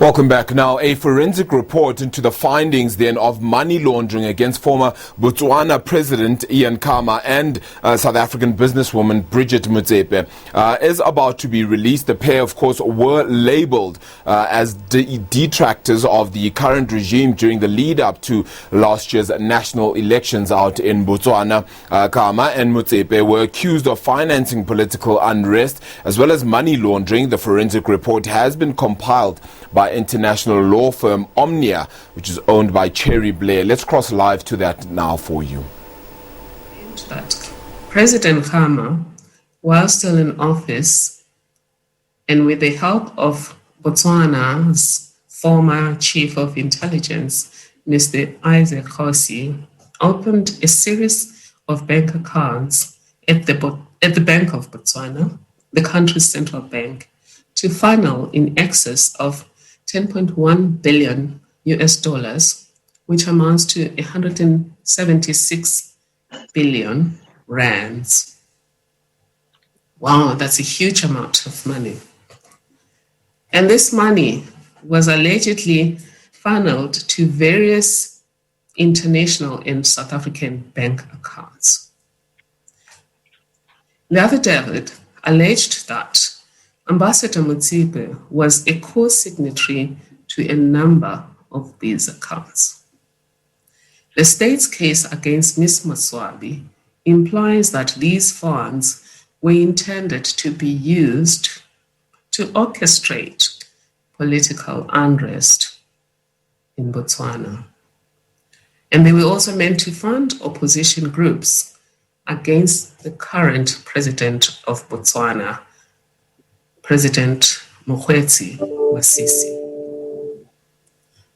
Welcome back. Now, a forensic report into the findings then of money laundering against former Botswana President Khama and South African businesswoman Bridgette Motsepe is about to be released. The pair, of course, were labeled as detractors of the current regime during the lead up to last year's national elections out in Botswana. Khama and Motsepe were accused of financing political unrest as well as money laundering. The forensic report has been compiled by international law firm Omnia, which is owned by Cherie Blair. Let's cross live to that now for you. That President Khama, while still in office, and with the help of Botswana's former chief of intelligence, Mr. Isaac Kgosi, opened a series of bank accounts at the Bank of Botswana, the country's central bank, to funnel in excess of 10.1 billion US dollars, which amounts to 176 billion rands. Wow, that's a huge amount of money. And this money was allegedly funneled to various international and South African bank accounts. The affidavit alleged that Ambassador Motsepe was a co-signatory to a number of these accounts. The state's case against Ms. Motsepe implies that these funds were intended to be used to orchestrate political unrest in Botswana. And they were also meant to fund opposition groups against the current president of Botswana, President Bridgette Motsepe.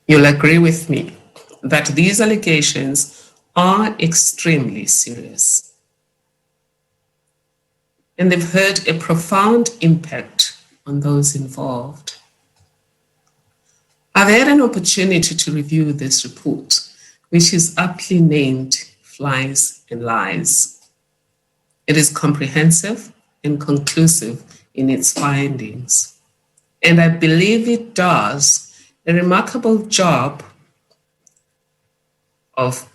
You'll agree with me that these allegations are extremely serious, and they've had a profound impact on those involved. I've had an opportunity to review this report, which is aptly named Flies and Lies. It is comprehensive and conclusive in its findings, and I believe it does a remarkable job of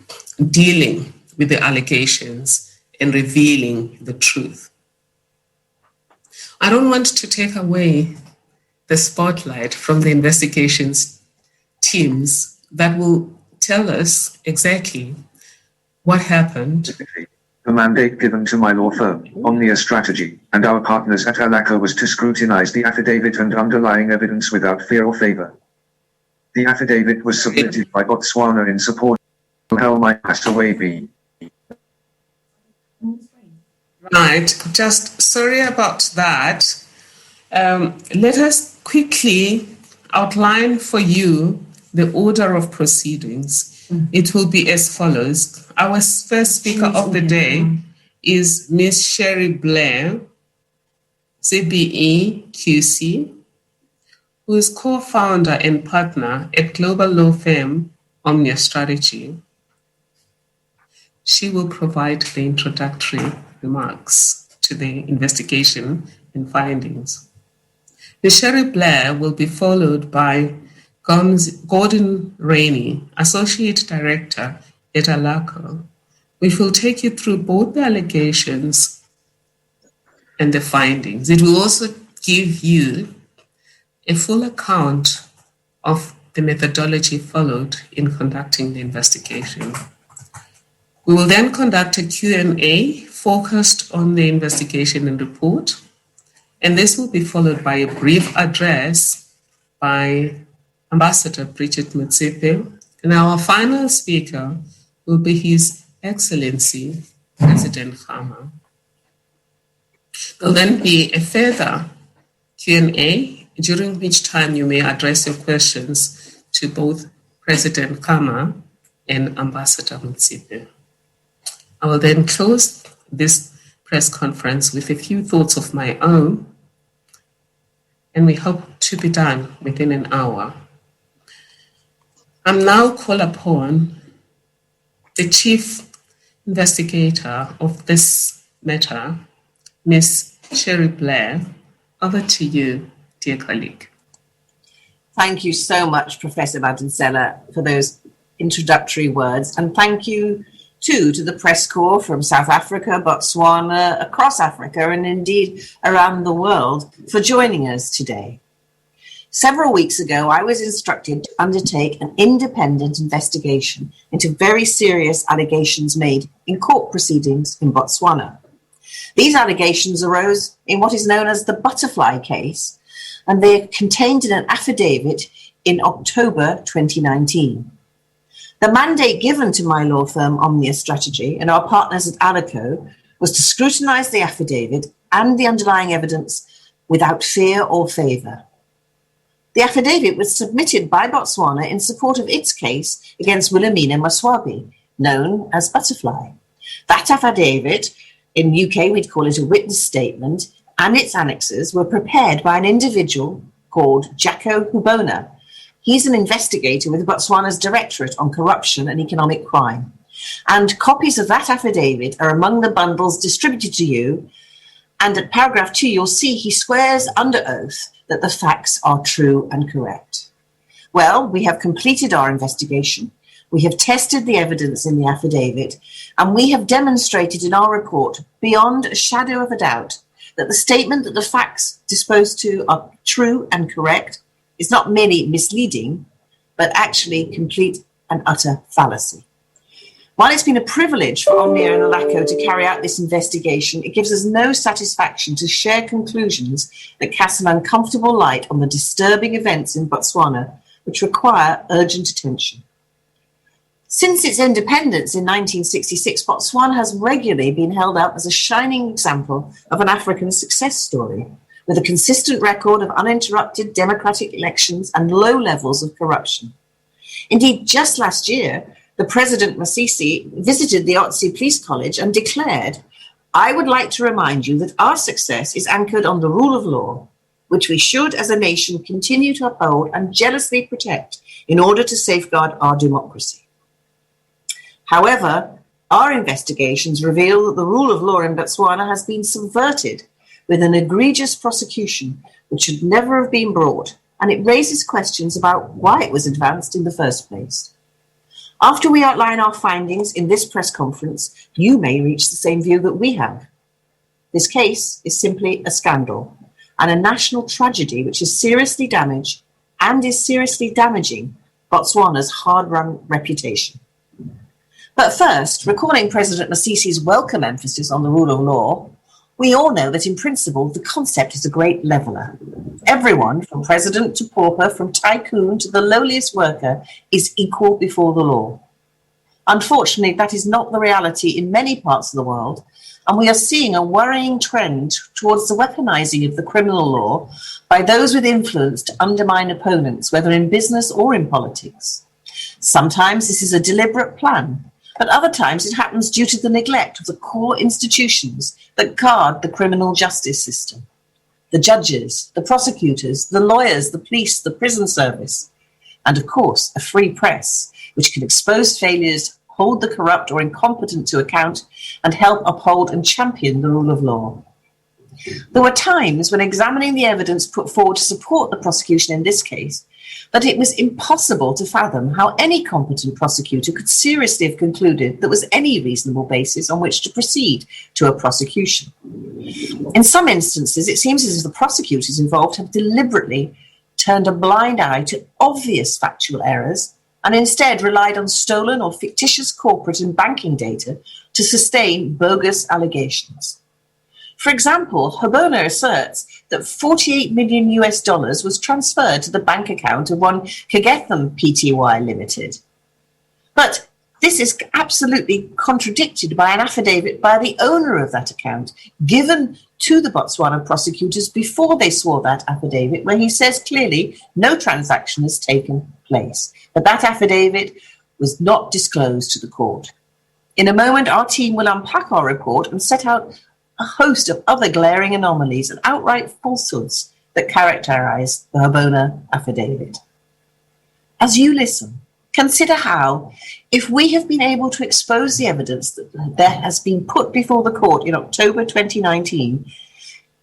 dealing with the allegations and revealing the truth. I don't want to take away the spotlight from the investigations teams that will tell us exactly what happened. The mandate given to my law firm, Omnia Strategy, and our partners at Allegation was to scrutinize the affidavit and underlying evidence without fear or favor. The affidavit was submitted by Botswana in support of Khama and Motsepe. Right, just sorry about that. Let us quickly outline for you the order of proceedings. It will be as follows. Our first speaker of the day is Ms. Cherie Blair, CBE QC, who is co-founder and partner at global law firm Omnia Strategy. She will provide the introductory remarks to the investigation and findings. Ms. Cherie Blair will be followed by Gordon Rainey, Associate Director at Allegation, which will take you through both the allegations and the findings. It will also give you a full account of the methodology followed in conducting the investigation. We will then conduct a Q&A focused on the investigation and report, and this will be followed by a brief address by Ambassador Bridgette Motsepe, and our final speaker will be His Excellency President Khama. There will then be a further Q&A, during which time you may address your questions to both President Khama and Ambassador Motsepe. I will then close this press conference with a few thoughts of my own, and we hope to be done within an hour. I'm now called upon the chief investigator of this matter, Ms. Cherie Blair. Over to you, dear colleague. Thank you so much, Professor Madonsela, for those introductory words. And thank you, too, to the press corps from South Africa, Botswana, across Africa, and indeed around the world for joining us today. Several weeks ago, I was instructed to undertake an independent investigation into very serious allegations made in court proceedings in Botswana. These allegations arose in what is known as the Butterfly case, and they are contained in an affidavit in October 2019. The mandate given to my law firm, Omnia Strategy, and our partners at Allegation was to scrutinise the affidavit and the underlying evidence without fear or favour. The affidavit was submitted by Botswana in support of its case against Wilhelmina Motsepe, known as Butterfly. That affidavit, in UK we'd call it a witness statement, and its annexes were prepared by an individual called Jacko Hubona. He's an investigator with Botswana's Directorate on Corruption and Economic Crime. And copies of that affidavit are among the bundles distributed to you. And at paragraph 2, you'll see he swears under oath that the facts are true and correct. Well, we have completed our investigation. We have tested the evidence in the affidavit, and we have demonstrated in our report, beyond a shadow of a doubt, that the statement that the facts disposed to are true and correct is not merely misleading, but actually complete and utter fallacy. While it's been a privilege for Omnia and Allegation to carry out this investigation, it gives us no satisfaction to share conclusions that cast an uncomfortable light on the disturbing events in Botswana, which require urgent attention. Since its independence in 1966, Botswana has regularly been held up as a shining example of an African success story, with a consistent record of uninterrupted democratic elections and low levels of corruption. Indeed, just last year, the President Motsepe visited the Otsi Police College and declared, "I would like to remind you that our success is anchored on the rule of law, which we should as a nation continue to uphold and jealously protect in order to safeguard our democracy." However, our investigations reveal that the rule of law in Botswana has been subverted with an egregious prosecution which should never have been brought, and it raises questions about why it was advanced in the first place. After we outline our findings in this press conference, you may reach the same view that we have. This case is simply a scandal and a national tragedy which is seriously damaged and is seriously damaging Botswana's hard-run reputation. But first, recalling President Motsepe's welcome emphasis on the rule of law, we all know that in principle, the concept is a great leveller. Everyone, from president to pauper, from tycoon to the lowliest worker, is equal before the law. Unfortunately, that is not the reality in many parts of the world, and we are seeing a worrying trend towards the weaponizing of the criminal law by those with influence to undermine opponents, whether in business or in politics. Sometimes this is a deliberate plan, but other times it happens due to the neglect of the core institutions that guard the criminal justice system. The judges, the prosecutors, the lawyers, the police, the prison service, and of course, a free press, which can expose failures, hold the corrupt or incompetent to account, and help uphold and champion the rule of law. There were times when examining the evidence put forward to support the prosecution in this case, that it was impossible to fathom how any competent prosecutor could seriously have concluded there was any reasonable basis on which to proceed to a prosecution. In some instances, it seems as if the prosecutors involved have deliberately turned a blind eye to obvious factual errors and instead relied on stolen or fictitious corporate and banking data to sustain bogus allegations. For example, Hubona asserts that $48 million was transferred to the bank account of one Kagetham Pty Limited. But this is absolutely contradicted by an affidavit by the owner of that account, given to the Botswana prosecutors before they swore that affidavit, where he says clearly no transaction has taken place. But that affidavit was not disclosed to the court. In a moment, our team will unpack our report and set out a host of other glaring anomalies and outright falsehoods that characterize the Hubona affidavit. As you listen, consider how, if we have been able to expose the evidence that there has been put before the court in October 2019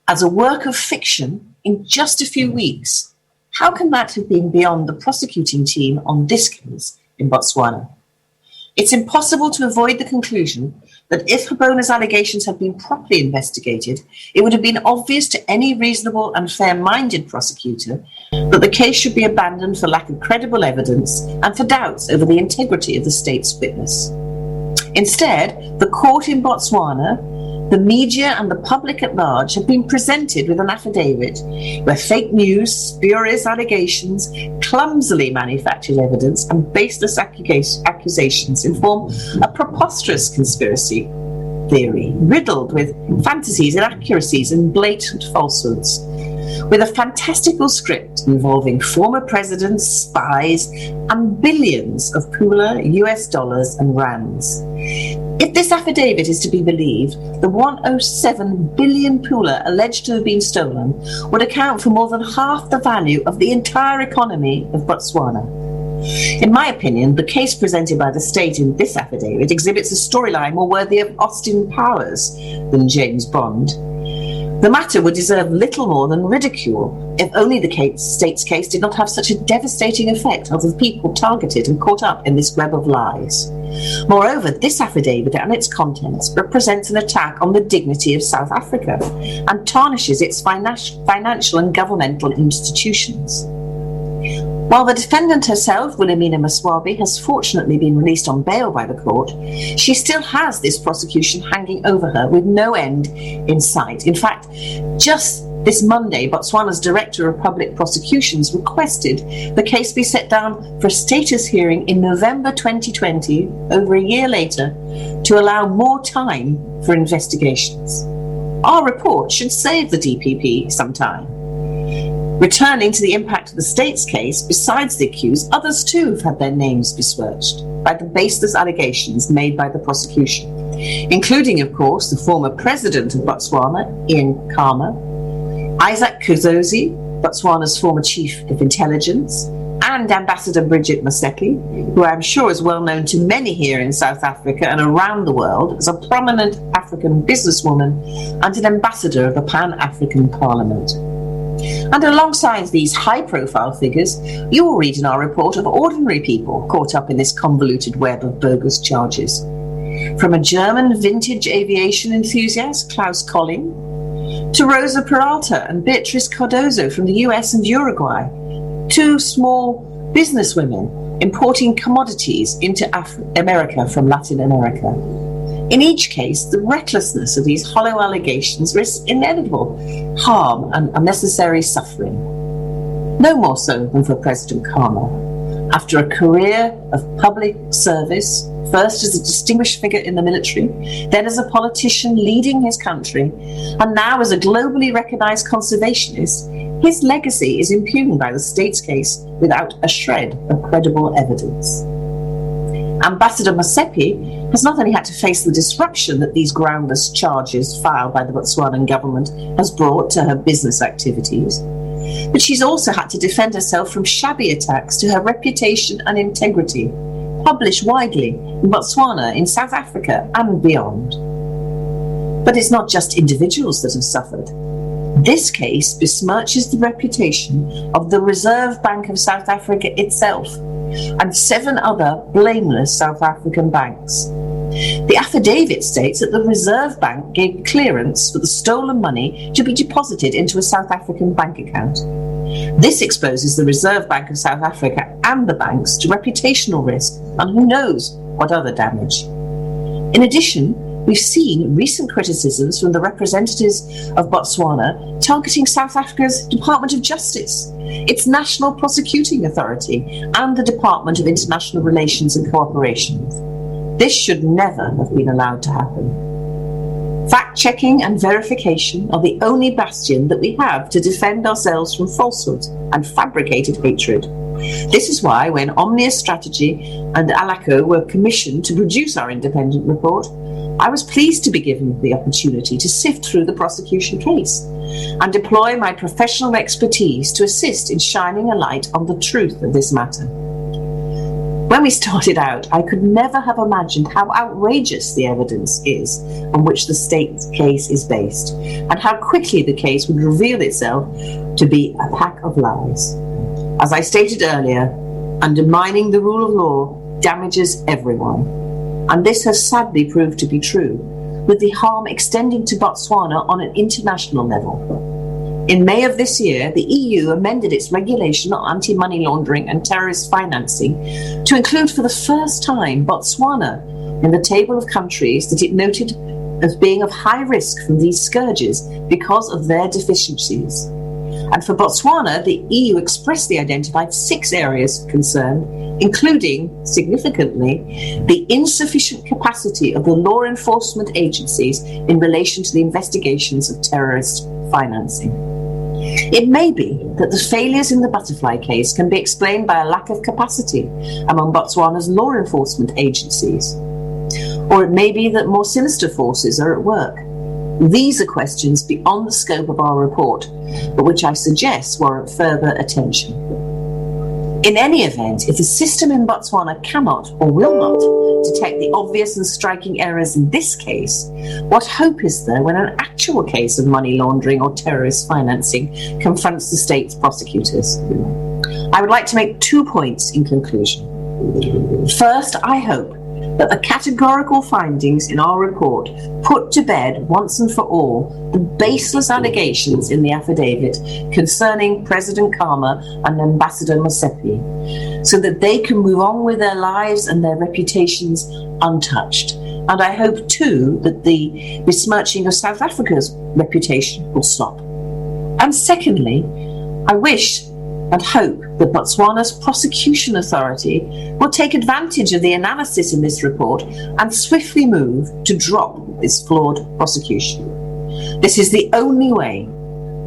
as a work of fiction in just a few weeks, How can that have been beyond the prosecuting team on this case in Botswana? It's impossible to avoid the conclusion that if Habona's allegations had been properly investigated, it would have been obvious to any reasonable and fair-minded prosecutor that the case should be abandoned for lack of credible evidence and for doubts over the integrity of the state's witness. Instead, the court in Botswana, the media and the public at large have been presented with an affidavit where fake news, spurious allegations, clumsily manufactured evidence and baseless accusations inform a preposterous conspiracy theory riddled with fantasies, inaccuracies and blatant falsehoods, with a fantastical script involving former presidents, spies and billions of pula, US dollars and rands. If this affidavit is to be believed, the 107 billion pula alleged to have been stolen would account for more than half the value of the entire economy of Botswana. In my opinion, the case presented by the state in this affidavit exhibits a storyline more worthy of Austin Powers than James Bond. The matter would deserve little more than ridicule if only the state's case did not have such a devastating effect on the people targeted and caught up in this web of lies. Moreover, this affidavit and its contents represents an attack on the dignity of South Africa and tarnishes its financial and governmental institutions. While the defendant herself, Wilhelmina Motsepe, has fortunately been released on bail by the court, she still has this prosecution hanging over her with no end in sight. In fact, just this Monday, Botswana's Director of Public Prosecutions requested the case be set down for a status hearing in November 2020, over a year later, to allow more time for investigations. Our report should save the DPP some time. Returning to the impact of the state's case, besides the accused, others too have had their names besmirched by the baseless allegations made by the prosecution, including, of course, the former president of Botswana, Khama, Isaac Kuzozi, Botswana's former chief of intelligence, and Ambassador Bridgette Motsepe, who I'm sure is well known to many here in South Africa and around the world as a prominent African businesswoman and an ambassador of the Pan-African Parliament. And alongside these high-profile figures, you will read in our report of ordinary people caught up in this convoluted web of bogus charges. From a German vintage aviation enthusiast, Klaus Colling, to Rosa Peralta and Beatriz Cardozo from the US and Uruguay, two small businesswomen importing commodities into America from Latin America. In each case, the recklessness of these hollow allegations risks inevitable harm and unnecessary suffering. No more so than for President Khama. After a career of public service, first as a distinguished figure in the military, then as a politician leading his country, and now as a globally recognized conservationist, his legacy is impugned by the state's case without a shred of credible evidence. Ambassador Motsepe has not only had to face the disruption that these groundless charges filed by the Botswanan government has brought to her business activities, but she's also had to defend herself from shabby attacks to her reputation and integrity, published widely in Botswana, in South Africa and beyond. But it's not just individuals that have suffered. This case besmirches the reputation of the Reserve Bank of South Africa itself and 7 other blameless South African banks. The affidavit states that the Reserve Bank gave clearance for the stolen money to be deposited into a South African bank account. This exposes the Reserve Bank of South Africa and the banks to reputational risk and who knows what other damage. In addition, we've seen recent criticisms from the representatives of Botswana targeting South Africa's Department of Justice, its National Prosecuting Authority, and the Department of International Relations and Cooperation. This should never have been allowed to happen. Fact-checking and verification are the only bastion that we have to defend ourselves from falsehood and fabricated hatred. This is why when Omnia Strategy and Allegation were commissioned to produce our independent report, I was pleased to be given the opportunity to sift through the prosecution case and deploy my professional expertise to assist in shining a light on the truth of this matter. When we started out, I could never have imagined how outrageous the evidence is on which the state's case is based, and how quickly the case would reveal itself to be a pack of lies. As I stated earlier, undermining the rule of law damages everyone, and this has sadly proved to be true, with the harm extending to Botswana on an international level. In May of this year, the EU amended its regulation on anti-money laundering and terrorist financing to include for the first time Botswana in the table of countries that it noted as being of high risk from these scourges because of their deficiencies. And for Botswana, the EU expressly identified 6 areas of concern, including, significantly, the insufficient capacity of the law enforcement agencies in relation to the investigations of terrorist financing. It may be that the failures in the butterfly case can be explained by a lack of capacity among Botswana's law enforcement agencies. Or it may be that more sinister forces are at work. These are questions beyond the scope of our report, but which I suggest warrant further attention. In any event, if the system in Botswana cannot or will not detect the obvious and striking errors in this case, what hope is there when an actual case of money laundering or terrorist financing confronts the state's prosecutors? I would like to make 2 points in conclusion. First, I hope that the categorical findings in our report put to bed once and for all the baseless allegations in the affidavit concerning President Khama and Ambassador Motsepe, so that they can move on with their lives and their reputations untouched. And I hope, too, that the besmirching of South Africa's reputation will stop. And secondly, I wish and hope that Botswana's prosecution authority will take advantage of the analysis in this report and swiftly move to drop this flawed prosecution. This is the only way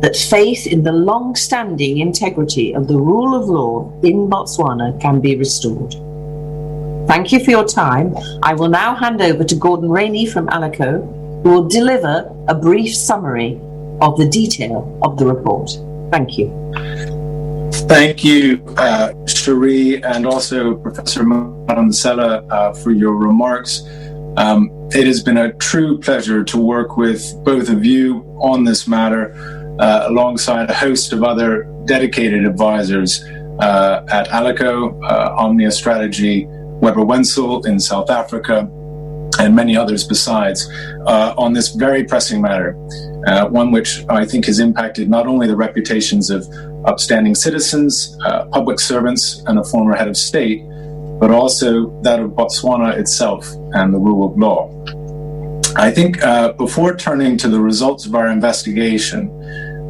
that faith in the long-standing integrity of the rule of law in Botswana can be restored. Thank you for your time. I will now hand over to Gordon Rainey from Allegation, who will deliver a brief summary of the detail of the report. Thank you. Thank you, Cherie, and also Professor Motsepe for your remarks. It has been a true pleasure to work with both of you on this matter, alongside a host of other dedicated advisors at Allegation, Omnia Strategy, Weber Wenzel in South Africa, and many others besides, on this very pressing matter, one which I think has impacted not only the reputations of upstanding citizens, public servants, and a former head of state, but also that of Botswana itself and the rule of law. I think before turning to the results of our investigation,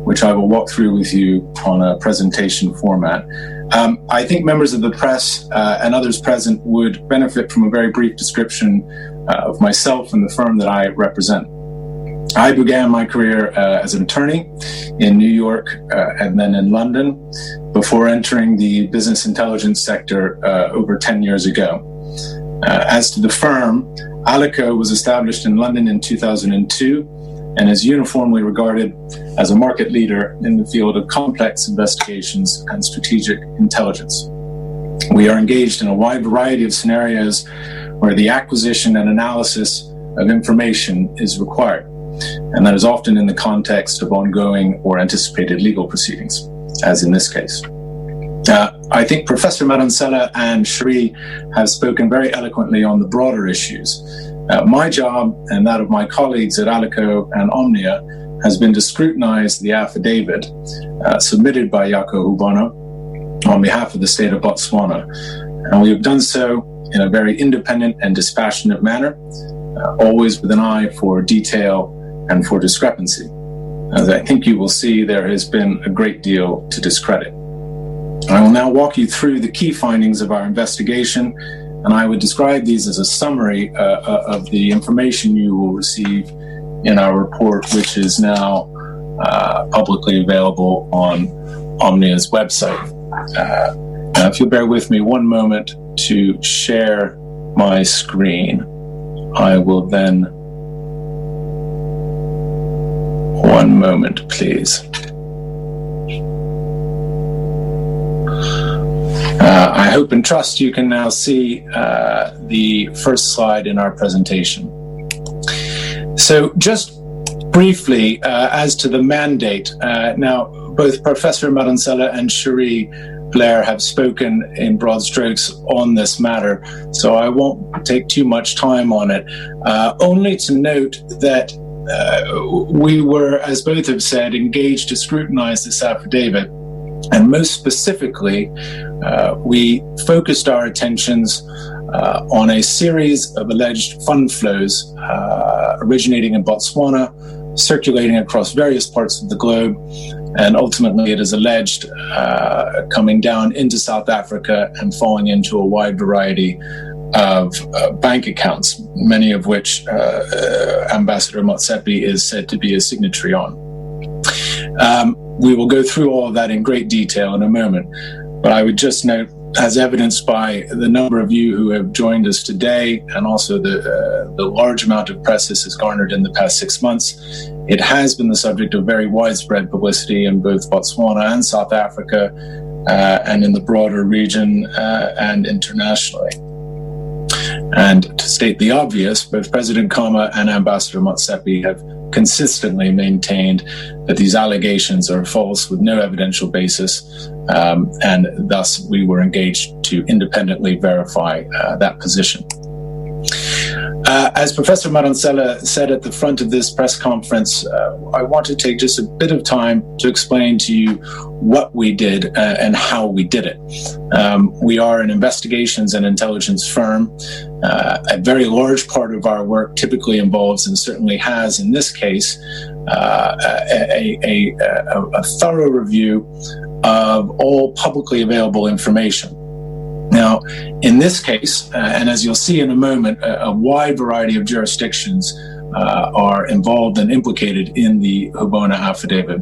which I will walk through with you on a presentation format, I think members of the press and others present would benefit from a very brief description of myself and the firm that I represent. I began my career as an attorney in New York and then in London before entering the business intelligence sector over 10 years ago. As to the firm, Allegation was established in London in 2002 and is uniformly regarded as a market leader in the field of complex investigations and strategic intelligence. We are engaged in a wide variety of scenarios where the acquisition and analysis of information is required, and that is often in the context of ongoing or anticipated legal proceedings, as in this case. I think Professor Motsepe and Cherie have spoken very eloquently on the broader issues. My job and that of my colleagues at Allegation and Omnia has been to scrutinize the affidavit submitted by Jaco Hubana on behalf of the state of Botswana, and we have done so in a very independent and dispassionate manner, always with an eye for detail and for discrepancy. As I think you will see, there has been a great deal to discredit. I will now walk you through the key findings of our investigation, and I would describe these as a summary of the information you will receive in our report, which is now publicly available on Omnia's website. Now, if you'll bear with me one moment to share my screen, I will then... One moment, please. I hope and trust you can now see the first slide in our presentation. So just briefly, as to the mandate, now both Professor Motsepe and Cherie Blair have spoken in broad strokes on this matter, so I won't take too much time on it. Only to note that we were, as both have said, engaged to scrutinize this affidavit, and most specifically, we focused our attentions on a series of alleged fund flows originating in Botswana, circulating across various parts of the globe, and ultimately it is alleged coming down into South Africa and falling into a wide variety of bank accounts, many of which Ambassador Motsepe is said to be a signatory on. We will go through all of that in great detail in a moment, but I would just note, as evidenced by the number of you who have joined us today, and also the large amount of press this has garnered in the past 6 months, it has been the subject of very widespread publicity in both Botswana and South Africa, and in the broader region and internationally. And to state the obvious, both President Khama and Ambassador Motsepe have consistently maintained that these allegations are false with no evidential basis, and thus we were engaged to independently verify that position. As Professor Motsepe said at the front of this press conference, I want to take just a bit of time to explain to you what we did and how we did it. We are an investigations and intelligence firm. A very large part of our work typically involves, and certainly has in this case, a thorough review of all publicly available information. Now, in this case, and as you'll see in a moment, a wide variety of jurisdictions are involved and implicated in the Hubona affidavit.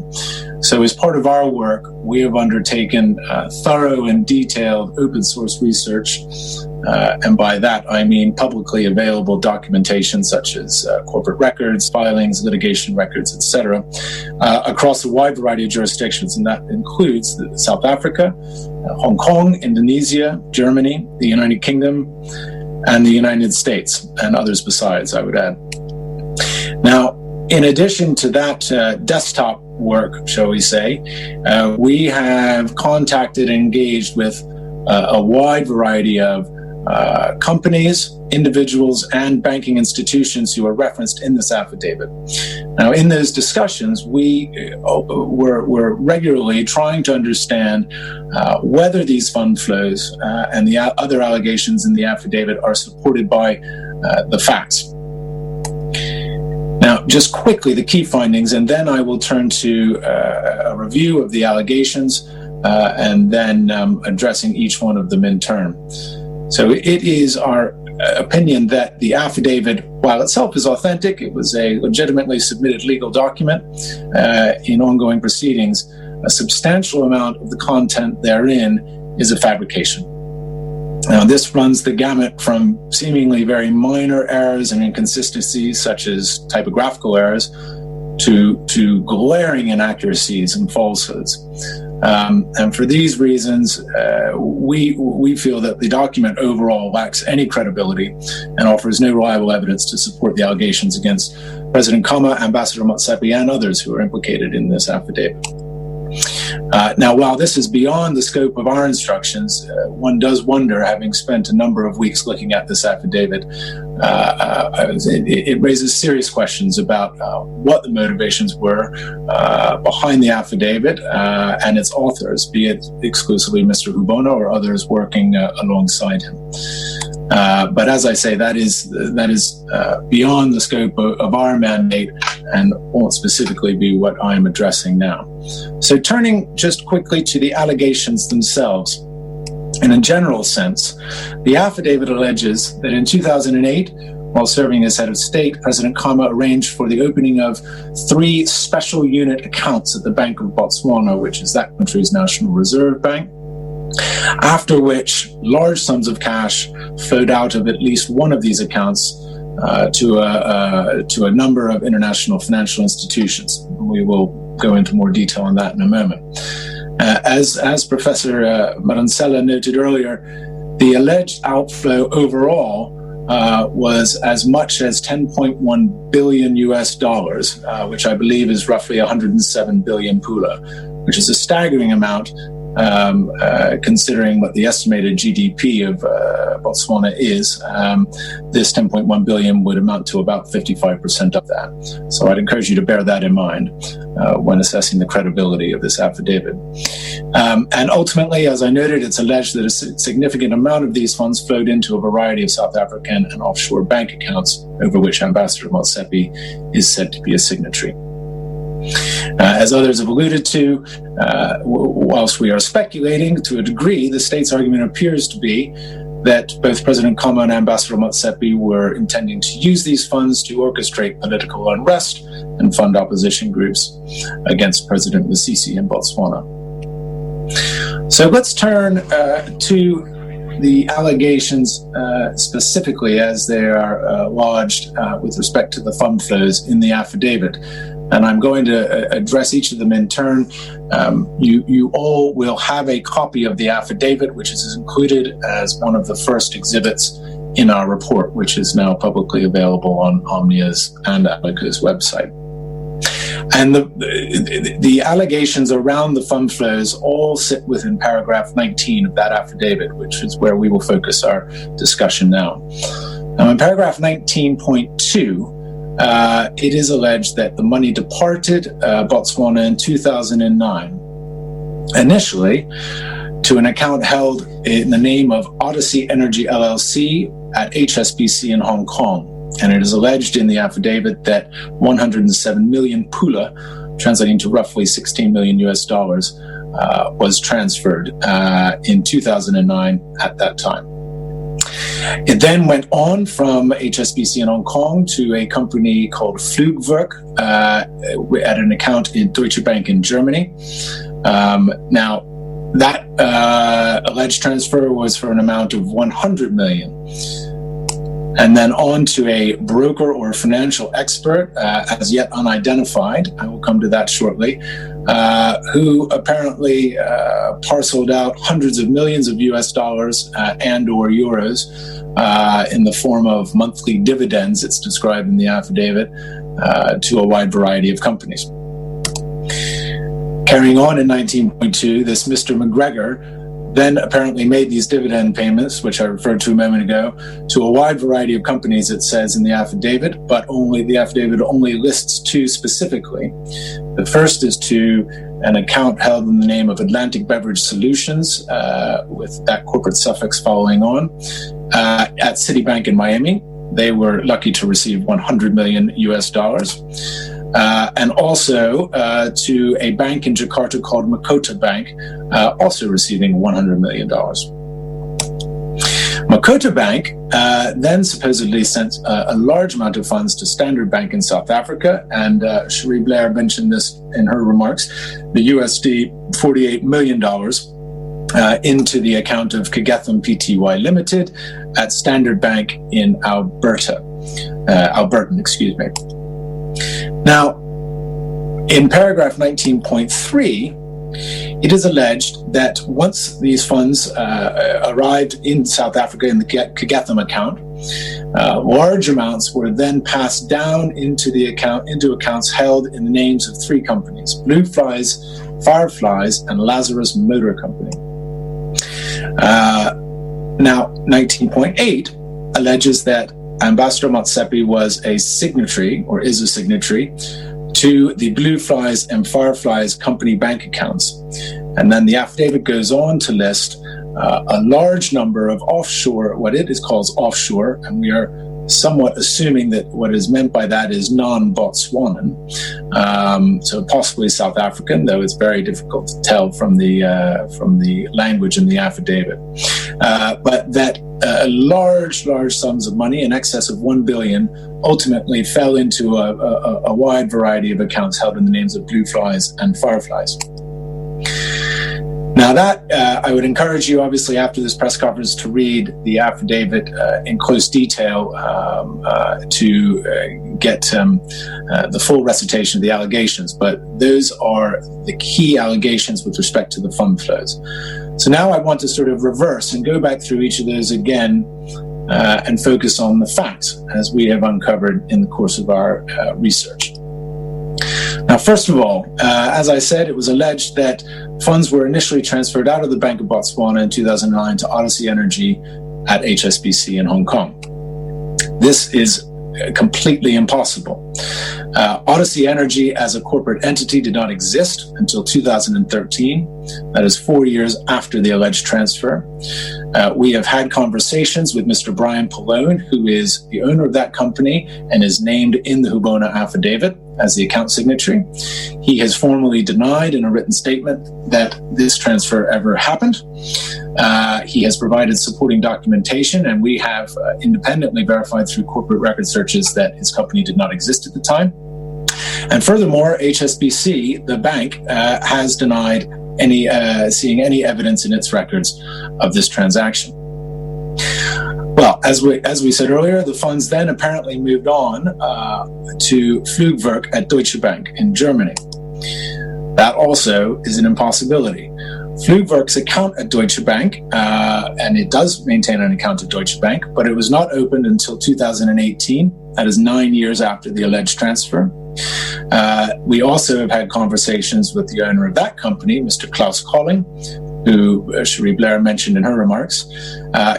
So as part of our work, we have undertaken thorough and detailed open source research, and by that I mean publicly available documentation such as corporate records, filings, litigation records, etc., across a wide variety of jurisdictions, and that includes South Africa, Hong Kong, Indonesia, Germany, the United Kingdom, and the United States, and others besides, I would add. Now, in addition to that desktop work, shall we say, we have contacted and engaged with a wide variety of companies, individuals, and banking institutions who are referenced in this affidavit. Now, in those discussions, we were regularly trying to understand whether these fund flows and the other allegations in the affidavit are supported by the facts. Now, just quickly, the key findings, and then I will turn to a review of the allegations and then addressing each one of them in turn. So it is our opinion that the affidavit, while itself is authentic, it was a legitimately submitted legal document in ongoing proceedings, a substantial amount of the content therein is a fabrication. Now, this runs the gamut from seemingly very minor errors and inconsistencies, such as typographical errors, to glaring inaccuracies and falsehoods. And for these reasons, we feel that the document overall lacks any credibility and offers no reliable evidence to support the allegations against President Khama, Ambassador Motsepe, and others who are implicated in this affidavit. Now, while this is beyond the scope of our instructions, one does wonder, having spent a number of weeks looking at this affidavit, it raises serious questions about what the motivations were behind the affidavit and its authors, be it exclusively Mr. Hubona or others working alongside him. But as I say, that is beyond the scope of our mandate and won't specifically be what I'm addressing now. So turning just quickly to the allegations themselves. In a general sense, the affidavit alleges that in 2008, while serving as head of state, President Khama arranged for the opening of 3 special unit accounts at the Bank of Botswana, which is that country's national reserve bank, after which large sums of cash flowed out of at least one of these accounts to a number of international financial institutions. We will go into more detail on that in a moment. As Professor Motsepe noted earlier, the alleged outflow overall was as much as 10.1 billion US dollars, which I believe is roughly 107 billion pula, which is a staggering amount considering what the estimated GDP of Botswana is. This 10.1 billion would amount to about 55% of that. So I'd encourage you to bear that in mind when assessing the credibility of this affidavit. And ultimately, as I noted, it's alleged that a significant amount of these funds flowed into a variety of South African and offshore bank accounts over which Ambassador Motsepe is said to be a signatory. As others have alluded to, whilst we are speculating to a degree, the state's argument appears to be that both President Khama and Ambassador Motsepe were intending to use these funds to orchestrate political unrest and fund opposition groups against President Motsepe in Botswana. So let's turn to the allegations specifically as they are lodged with respect to the fund flows in the affidavit. And I'm going to address each of them in turn. You all will have a copy of the affidavit, which is included as one of the first exhibits in our report, which is now publicly available on Omnia's and Allegations's website. And the allegations around the fund flows all sit within paragraph 19 of that affidavit, which is where we will focus our discussion now. Now, in paragraph 19.2, it is alleged that the money departed Botswana in 2009, initially to an account held in the name of Odyssey Energy LLC at HSBC in Hong Kong. And it is alleged in the affidavit that 107 million pula, translating to roughly 16 million US dollars, was transferred in 2009 at that time. It then went on from HSBC in Hong Kong to a company called Flugwerk at an account in Deutsche Bank in Germany. Now, that alleged transfer was for an amount of 100 million. And then on to a broker or financial expert, as yet unidentified, I will come to that shortly, who apparently parceled out hundreds of millions of US dollars and or euros in the form of monthly dividends, it's described in the affidavit, to a wide variety of companies. Carrying on in 19.2, this Mr. McGregor then apparently made these dividend payments, which I referred to a moment ago, to a wide variety of companies, it says in the affidavit, but the affidavit only lists two specifically. The first is to an account held in the name of Atlantic Beverage Solutions, with that corporate suffix following on, at Citibank in Miami. They were lucky to receive 100 million US dollars. And also to a bank in Jakarta called Makota Bank, also receiving $100 million. Makota Bank then supposedly sent a large amount of funds to Standard Bank in South Africa, and Cherie Blair mentioned this in her remarks, the USD $48 million into the account of Kagetham Pty Limited at Standard Bank in Alberton. Now, in paragraph 19.3, it is alleged that once these funds arrived in South Africa in the Kagetham account, large amounts were then passed down into accounts held in the names of three companies: Blue Flies, Fireflies, and Lazarus Motor Company. Now, 19.8 alleges that Ambassador Motsepe was a signatory, or is a signatory, to the Blue Flies and Fireflies company bank accounts. And then the affidavit goes on to list a large number of offshore, what it is called offshore, and we are somewhat assuming that what is meant by that is non-Botswanan, so possibly South African, though it's very difficult to tell from the language in the affidavit. But that large sums of money, in excess of 1 billion, ultimately fell into a wide variety of accounts held in the names of Blue Flies and Fireflies. Now that, I would encourage you, obviously, after this press conference to read the affidavit in close detail to get the full recitation of the allegations, but those are the key allegations with respect to the fund flows. So now I want to sort of reverse and go back through each of those again and focus on the facts as we have uncovered in the course of our research. Now, first of all, as I said, it was alleged that funds were initially transferred out of the Bank of Botswana in 2009 to Odyssey Energy at HSBC in Hong Kong. This is completely impossible. Odyssey Energy as a corporate entity did not exist until 2013. That is 4 years after the alleged transfer. We have had conversations with Mr. Brian Pallone, who is the owner of that company and is named in the Hubona affidavit as the account signatory. He has formally denied in a written statement that this transfer ever happened. He has provided supporting documentation, and we have independently verified through corporate record searches that his company did not exist at the time. And furthermore, HSBC, the bank, has denied seeing any evidence in its records of this transaction. Well, as we said earlier, the funds then apparently moved on to Flugwerk at Deutsche Bank in Germany. That also is an impossibility. Flugwerk's account at Deutsche Bank, and it does maintain an account at Deutsche Bank, but it was not opened until 2018. That is 9 years after the alleged transfer. We also have had conversations with the owner of that company, Mr. Klaus Colling, who Cherie Blair mentioned in her remarks.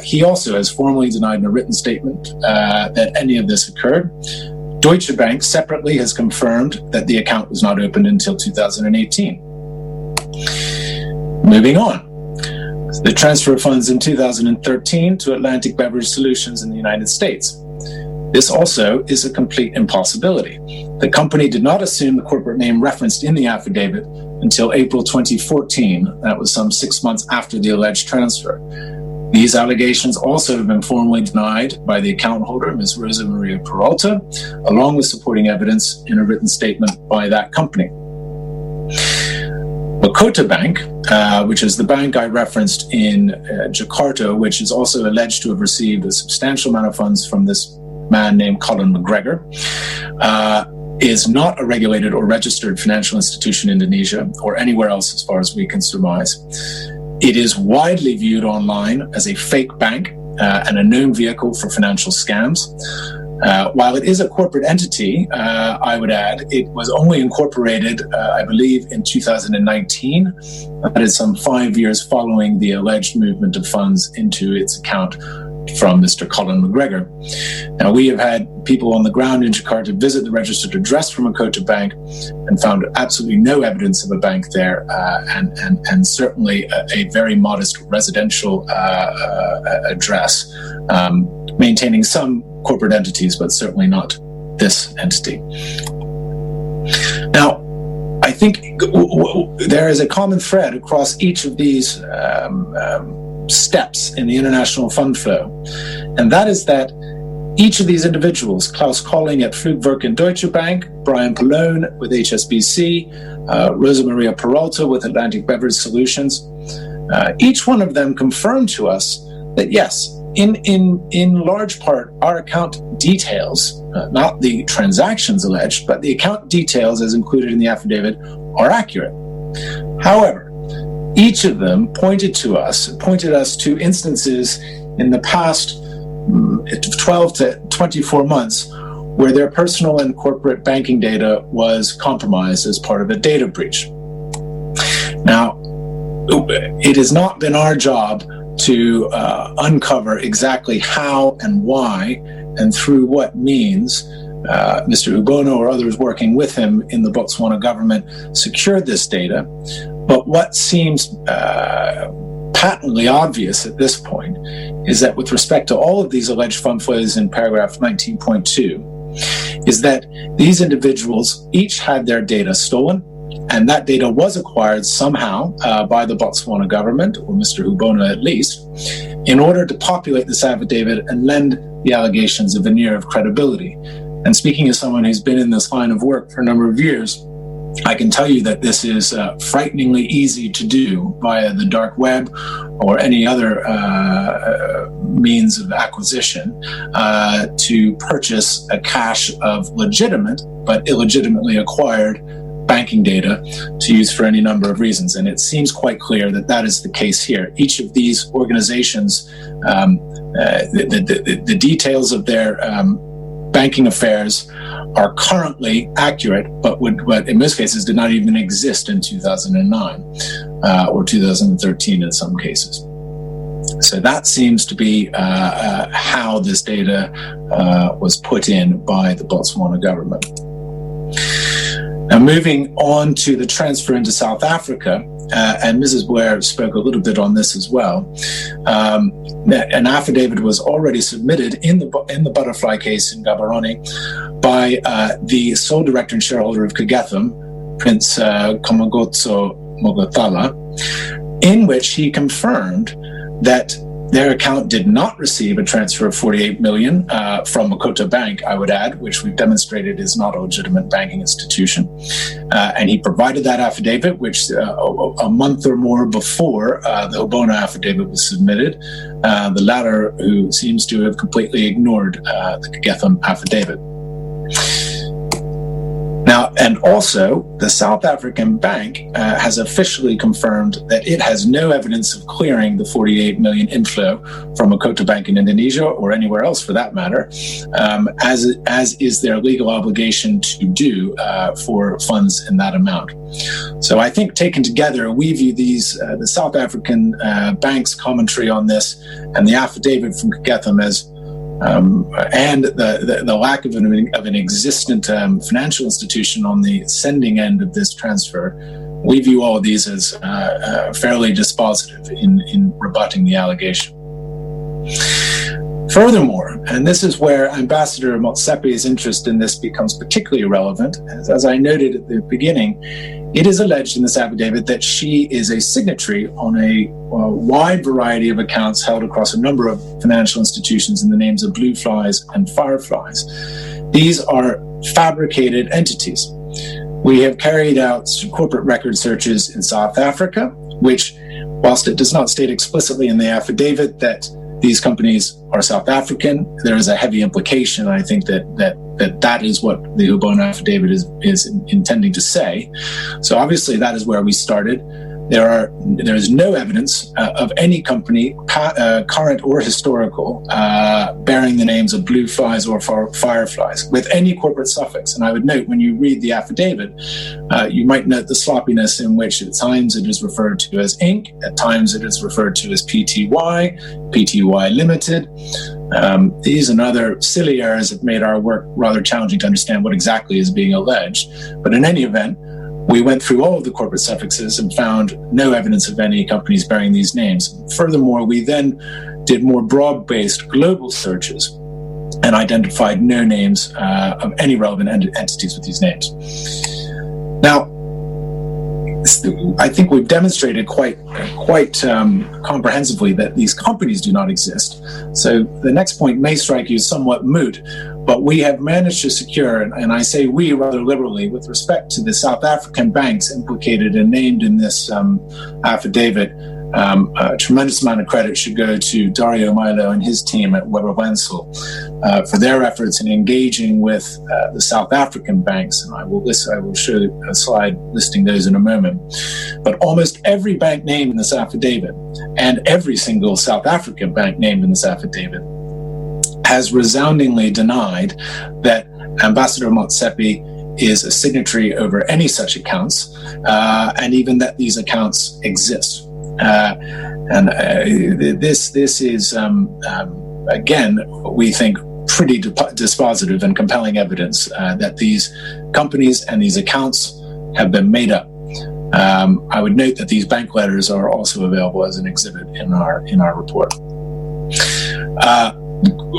He also has formally denied in a written statement that any of this occurred. Deutsche Bank separately has confirmed that the account was not opened until 2018. Moving on. The transfer of funds in 2013 to Atlantic Beverage Solutions in the United States. This also is a complete impossibility. The company did not assume the corporate name referenced in the affidavit until April 2014. That was some 6 months after the alleged transfer. These allegations also have been formally denied by the account holder, Ms. Rosa Maria Peralta, along with supporting evidence in a written statement by that company. Bokota Bank, which is the bank I referenced in Jakarta, which is also alleged to have received a substantial amount of funds from this man named Colin McGregor, is not a regulated or registered financial institution in Indonesia or anywhere else as far as we can surmise. It is widely viewed online as a fake bank and a known vehicle for financial scams. While it is a corporate entity, I would add, it was only incorporated, I believe, in 2019. That is some 5 years following the alleged movement of funds into its account from Mr. Colin McGregor. Now, we have had people on the ground in Jakarta visit the registered address from Bokota Bank and found absolutely no evidence of a bank there, and certainly a very modest residential address, maintaining some corporate entities, but certainly not this entity. Now, I think there is a common thread across each of these steps in the international fund flow, and that is that each of these individuals, Klaus Colling at Flugwerk and Deutsche Bank, Brian Pallone with HSBC, Rosa Maria Peralta with Atlantic Beverage Solutions, each one of them confirmed to us that yes, in large part, our account details, not the transactions alleged, but the account details as included in the affidavit are accurate. However, each of them pointed us to instances in the past 12 to 24 months where their personal and corporate banking data was compromised as part of a data breach. Now, it has not been our job to uncover exactly how and why and through what means Mr. Hubona or others working with him in the Botswana government secured this data. But what seems patently obvious at this point is that with respect to all of these alleged fund flows in paragraph 19.2, is that these individuals each had their data stolen, and that data was acquired somehow by the Botswana government, or Mr. Hubona at least, in order to populate this affidavit and lend the allegations a veneer of credibility. And speaking as someone who's been in this line of work for a number of years, I can tell you that this is frighteningly easy to do via the dark web or any other means of acquisition to purchase a cache of legitimate but illegitimately acquired banking data to use for any number of reasons. And it seems quite clear that that is the case here. Each of these organizations, the details of their banking affairs are currently accurate, but in most cases did not even exist in 2009 or 2013 in some cases. So that seems to be how this data was put in by the Botswana government. Now, moving on to the transfer into South Africa, and Mrs. Blair spoke a little bit on this as well. An affidavit was already submitted in the butterfly case in Gaborone by the sole director and shareholder of Kagetham, Prince Kamagotso Mogotala, in which he confirmed that their account did not receive a transfer of 48 million from Makota Bank, I would add, which we've demonstrated is not a legitimate banking institution. And he provided that affidavit, which a month or more before the Hobona affidavit was submitted, the latter who seems to have completely ignored the Kagetham affidavit. Now, and also, the South African bank has officially confirmed that it has no evidence of clearing the 48 million inflow from Makota Bank in Indonesia, or anywhere else for that matter, as is their legal obligation to do for funds in that amount. So I think taken together, we view these, the South African bank's commentary on this and the affidavit from Kagetham as and the lack of an existent financial institution on the sending end of this transfer, we view all of these as fairly dispositive in rebutting the allegation. Furthermore, and this is where Ambassador Motsepe's interest in this becomes particularly relevant, as I noted at the beginning, it is alleged in this affidavit that she is a signatory on a wide variety of accounts held across a number of financial institutions in the names of Blue Flies and Fireflies. These are fabricated entities. We have carried out corporate record searches in South Africa, which, whilst it does not state explicitly in the affidavit that these companies are South African, there is a heavy implication. I think that is what the Hobona affidavit is intending to say. So obviously that is where we started. There is no evidence of any company, current or historical, bearing the names of Blue Flies or Fireflies with any corporate suffix. And I would note, when you read the affidavit, you might note the sloppiness in which at times it is referred to as Inc., at times it is referred to as PTY Limited. These and other silly errors have made our work rather challenging to understand what exactly is being alleged. But in any event, we went through all of the corporate suffixes and found no evidence of any companies bearing these names. Furthermore, we then did more broad-based global searches and identified no names of any relevant entities with these names. Now, I think we've demonstrated quite comprehensively that these companies do not exist. So the next point may strike you as somewhat moot, but we have managed to secure, and I say we rather liberally, with respect to the South African banks implicated and named in this affidavit, a tremendous amount of credit should go to Dario Milo and his team at Weber Wenzel for their efforts in engaging with the South African banks, and I will show a slide listing those in a moment. But almost every bank named in this affidavit, and every single South African bank named in this affidavit, has resoundingly denied that Ambassador Motsepe is a signatory over any such accounts, and even that these accounts exist. This is, again, we think pretty dispositive and compelling evidence that these companies and these accounts have been made up. I would note that these bank letters are also available as an exhibit in our report.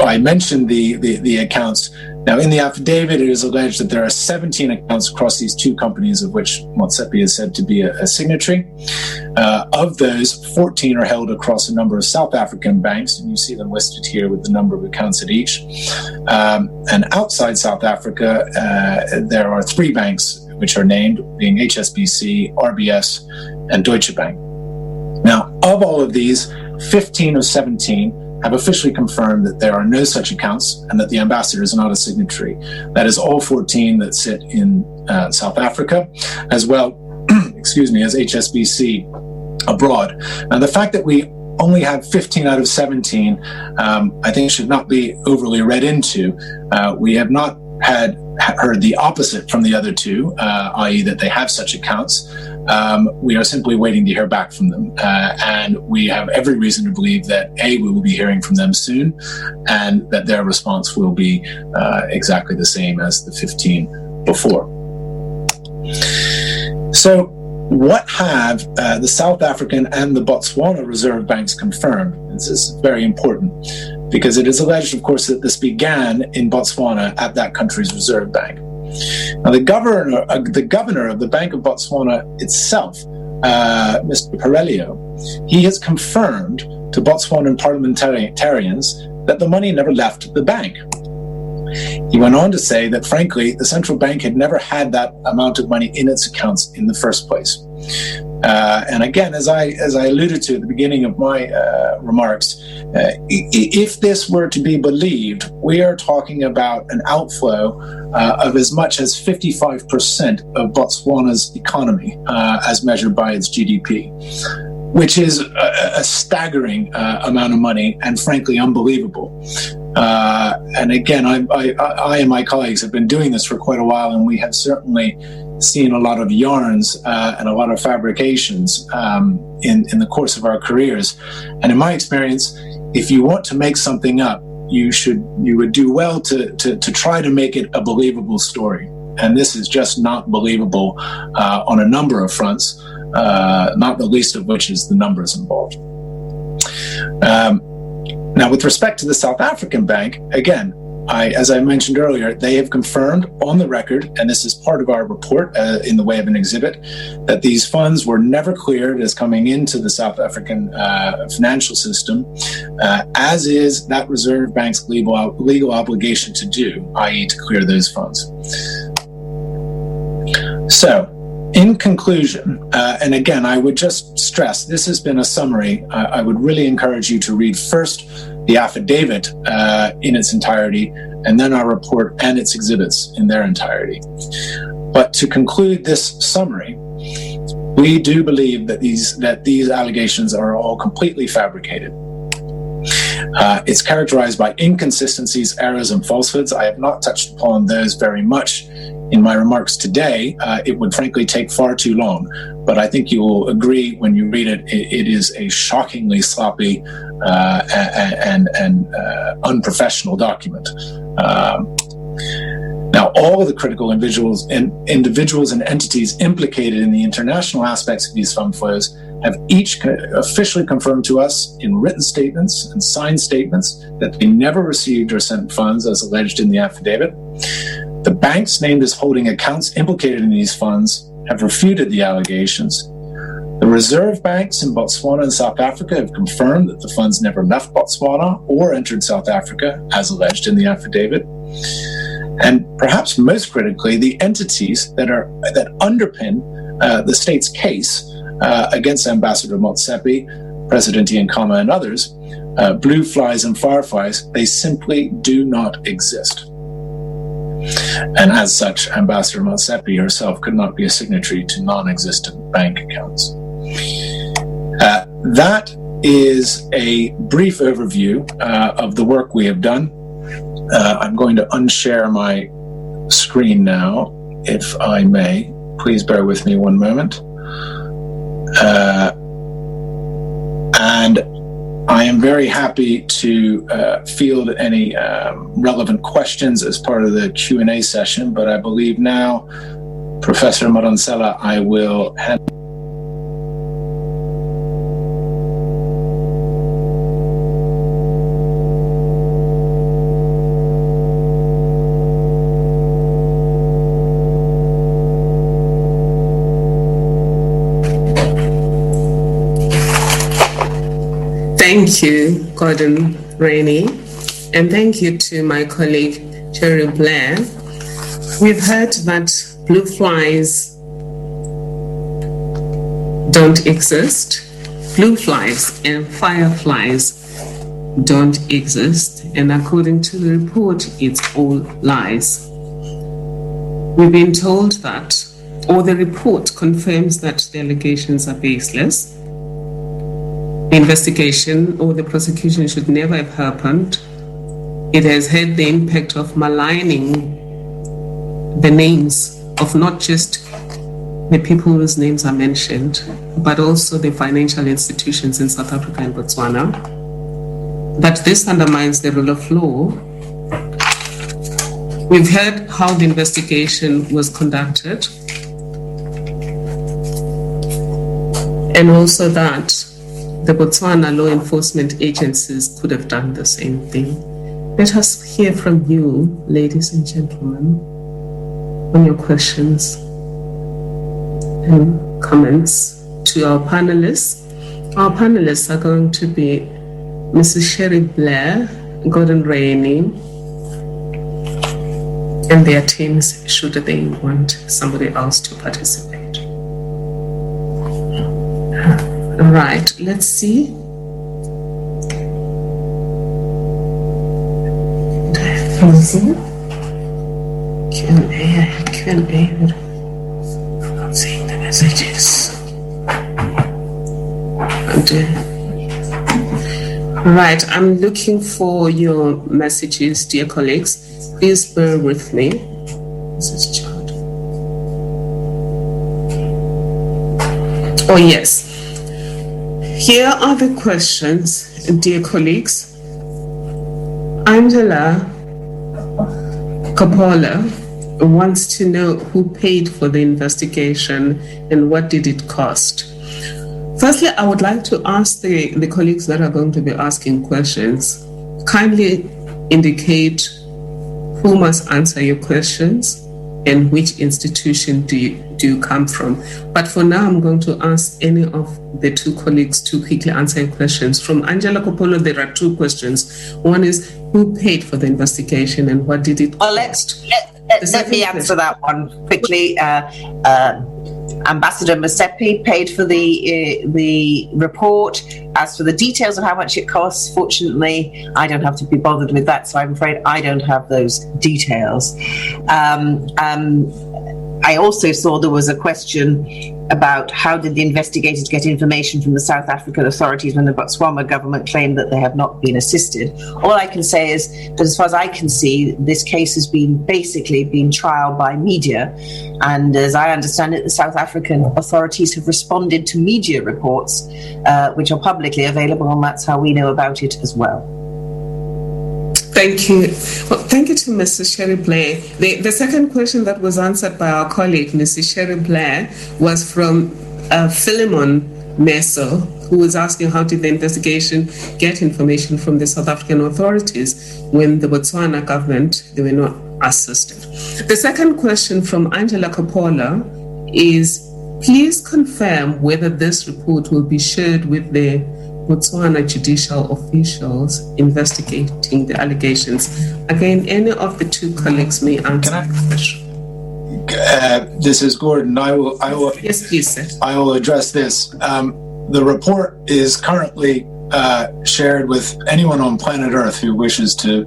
I mentioned the accounts. Now, in the affidavit, it is alleged that there are 17 accounts across these two companies, of which Motsepe is said to be a signatory. Of those, 14 are held across a number of South African banks, and you see them listed here with the number of accounts at each. And outside South Africa, there are 3 banks which are named, being HSBC, RBS, and Deutsche Bank. Now, of all of these, 15 of 17 have officially confirmed that there are no such accounts and that the ambassador is not a signatory. That is all 14 that sit in South Africa, as well, excuse me, as HSBC abroad. Now, the fact that we only have 15 out of 17, I think should not be overly read into. We have not heard the opposite from the other two, i.e. that they have such accounts. We are simply waiting to hear back from them. And we have every reason to believe that we will be hearing from them soon, and that their response will be exactly the same as the 15 before. So what have the South African and the Botswana Reserve Banks confirmed? This is very important because it is alleged, of course, that this began in Botswana at that country's reserve bank. Now, the governor of the Bank of Botswana itself, Mr. Perelio, he has confirmed to Botswanan parliamentarians that the money never left the bank. He went on to say that, frankly, the central bank had never had that amount of money in its accounts in the first place. And again, as I alluded to at the beginning of my remarks, if this were to be believed, we are talking about an outflow of as much as 55% of Botswana's economy, as measured by its GDP, which is a staggering amount of money and frankly unbelievable. And again, I and my colleagues have been doing this for quite a while, and we have certainly seen a lot of yarns and a lot of fabrications in the course of our careers. And in my experience, if you want to make something up, you would do well to try to make it a believable story. And this is just not believable on a number of fronts, not the least of which is the numbers involved. Now, with respect to the South African bank, again, as I mentioned earlier, they have confirmed on the record, and this is part of our report in the way of an exhibit, that these funds were never cleared as coming into the South African financial system, as is that Reserve Bank's legal obligation to do, i.e. to clear those funds. So, in conclusion, and again, I would just stress, this has been a summary. I would really encourage you to read first the affidavit in its entirety, and then our report and its exhibits in their entirety. But to conclude this summary, we do believe that these allegations are all completely fabricated. It's characterized by inconsistencies, errors, and falsehoods. I have not touched upon those very much in my remarks today. It would frankly take far too long, but I think you will agree when you read it, it is a shockingly sloppy and unprofessional document. Now, all of the critical individuals and entities implicated in the international aspects of these fund flows have each officially confirmed to us in written statements and signed statements that they never received or sent funds as alleged in the affidavit. The banks named as holding accounts implicated in these funds have refuted the allegations. The reserve banks in Botswana and South Africa have confirmed that the funds never left Botswana or entered South Africa, as alleged in the affidavit. And perhaps most critically, the entities that underpin the state's case against Ambassador Motsepe, President Ian Khama, and others, blue flies and fireflies, they simply do not exist. And as such, Ambassador Motsepe herself could not be a signatory to non-existent bank accounts. That is a brief overview of the work we have done. I'm going to unshare my screen now, if I may. Please bear with me one moment. And I am very happy to field any relevant questions as part of the Q&A session, but I believe now, Professor Madonsela, I will hand. Thank you, Gordon Rainey, and thank you to my colleague, Cherie Blair. We've heard that blue flies don't exist. Blue flies and fireflies don't exist. And according to the report, it's all lies. We've been told that, or the report confirms that the allegations are baseless. The investigation or the prosecution should never have happened. It has had the impact of maligning the names of not just the people whose names are mentioned, but also the financial institutions in South Africa and Botswana. That this undermines the rule of law. We've heard how the investigation was conducted, and also that the Botswana law enforcement agencies could have done the same thing. Let us hear from you, ladies and gentlemen, on your questions and comments to our panelists. Our panelists are going to be Mrs. Cherie Blair, Gordon Rainey, and their teams should they want somebody else to participate. All right, let's see. Q&A. I'm not seeing the messages. Right, I'm looking for your messages, dear colleagues. Please bear with me. This is Chad. Oh, yes. Here are the questions, dear colleagues. Angela Coppola wants to know who paid for the investigation and what did it cost. Firstly, I would like to ask the colleagues that are going to be asking questions, kindly indicate who must answer your questions and which institution do you come from. But for now, I'm going to ask any of the two colleagues to quickly answer your questions. From Angela Coppola, there are two questions. One is, who paid for the investigation and what did it cost? Let me answer that one quickly. Ambassador Motsepe paid for the report. As for the details of how much it costs, fortunately, I don't have to be bothered with that, so I'm afraid I don't have those details. I also saw there was a question about how did the investigators get information from the South African authorities when the Botswana government claimed that they have not been assisted. All I can say is that as far as I can see, this case has been basically been trialed by media. And as I understand it, the South African authorities have responded to media reports, which are publicly available, and that's how we know about it as well. Thank you. Well, thank you to Mrs. Cherie Blair. The second question that was answered by our colleague, Mrs. Cherie Blair, was from Philemon Meso, who was asking how did the investigation get information from the South African authorities when the Botswana government, they were not assisted. The second question from Angela Coppola is, please confirm whether this report will be shared with the Botswana judicial officials investigating the allegations. Again, any of the two colleagues may answer the question. This is Gordon. I will. Yes, please, sir. I will address this. The report is currently shared with anyone on planet Earth who wishes to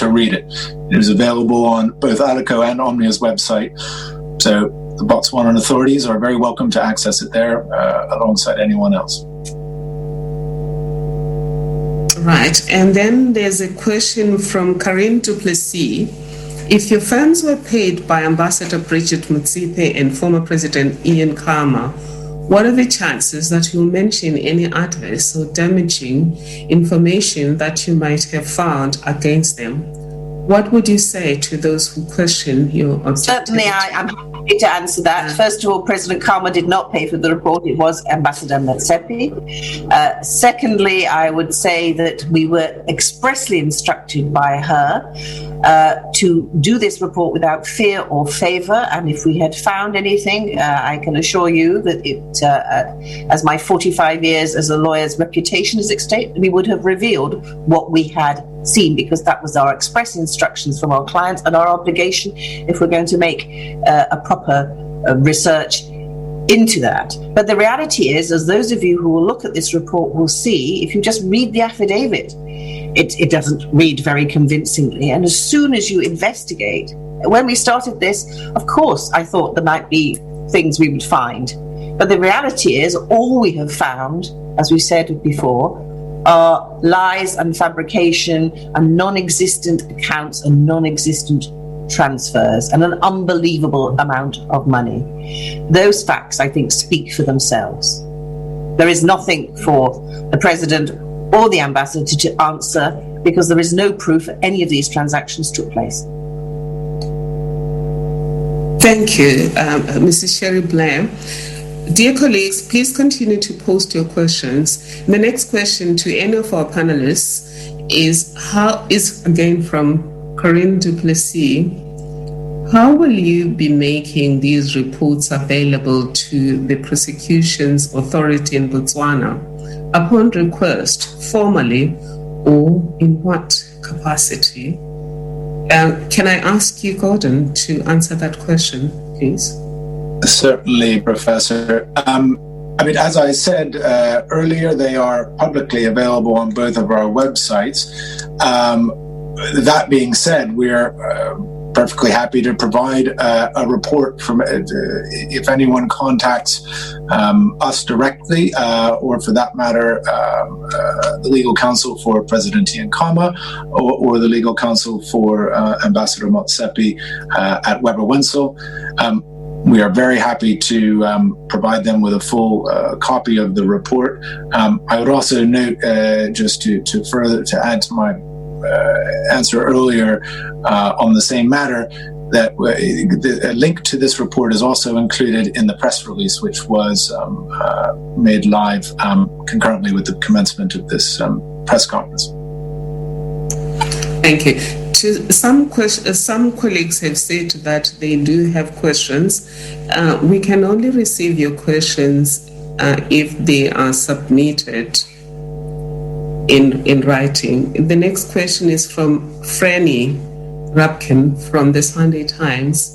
read it. It is available on both ALECO and Omnia's website. So the Botswanan authorities are very welcome to access it there alongside anyone else. Right, and then there's a question from Karim Duplessis. If your funds were paid by Ambassador Bridgette Motsepe and former President Ian Khama, what are the chances that you'll mention any adverse or damaging information that you might have found against them? What would you say to those who question your objectivity? Certainly, I'm happy to answer that. First of all, President Khama did not pay for the report. It was Ambassador Motsepe. Secondly, I would say that we were expressly instructed by her to do this report without fear or favor. And if we had found anything, I can assure you that it, as my 45 years as a lawyer's reputation is at stake, we would have revealed what we had seen, because that was our express instructions from our clients and our obligation if we're going to make a proper research into that. But the reality is, as those of you who will look at this report will see, if you just read the affidavit, it doesn't read very convincingly. And as soon as you investigate, when we started this, of course, I thought there might be things we would find. But the reality is, all we have found, as we said before, are lies and fabrication and non-existent accounts and non-existent transfers and an unbelievable amount of money. Those facts, I think, speak for themselves. There is nothing for the President or the Ambassador to answer, because there is no proof that any of these transactions took place. Thank you, Mrs. Cherie Blair. Dear colleagues, please continue to post your questions. The next question to any of our panelists is again from Corinne Duplessis. How will you be making these reports available to the prosecution's authority in Botswana upon request, formally, or in what capacity? Can I ask you, Gordon, to answer that question, please? Certainly, Professor. As I said earlier, they are publicly available on both of our websites. That being said, we're perfectly happy to provide a report from if anyone contacts us directly, or for that matter, the legal counsel for President Ian Khama, or the legal counsel for Ambassador Motsepe at Weber Wenzel. We are very happy to provide them with a full copy of the report. I would also note, just to add to my answer earlier on the same matter, that a link to this report is also included in the press release, which was made live concurrently with the commencement of this press conference. Thank you. Some colleagues have said that they do have questions. We can only receive your questions if they are submitted in writing. The next question is from Franny Rapkin from the Sunday Times.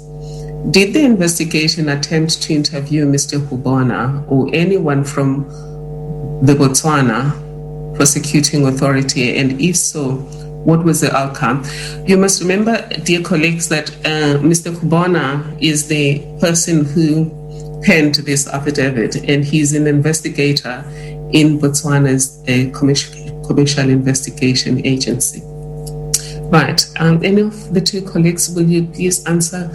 Did the investigation attempt to interview Mr. Hubona or anyone from the Botswana prosecuting authority? And if so, what was the outcome? You must remember, dear colleagues, that Mr. Hubona is the person who penned this affidavit, and he's an investigator in Botswana's commercial investigation agency. Right. Any of the two colleagues, will you please answer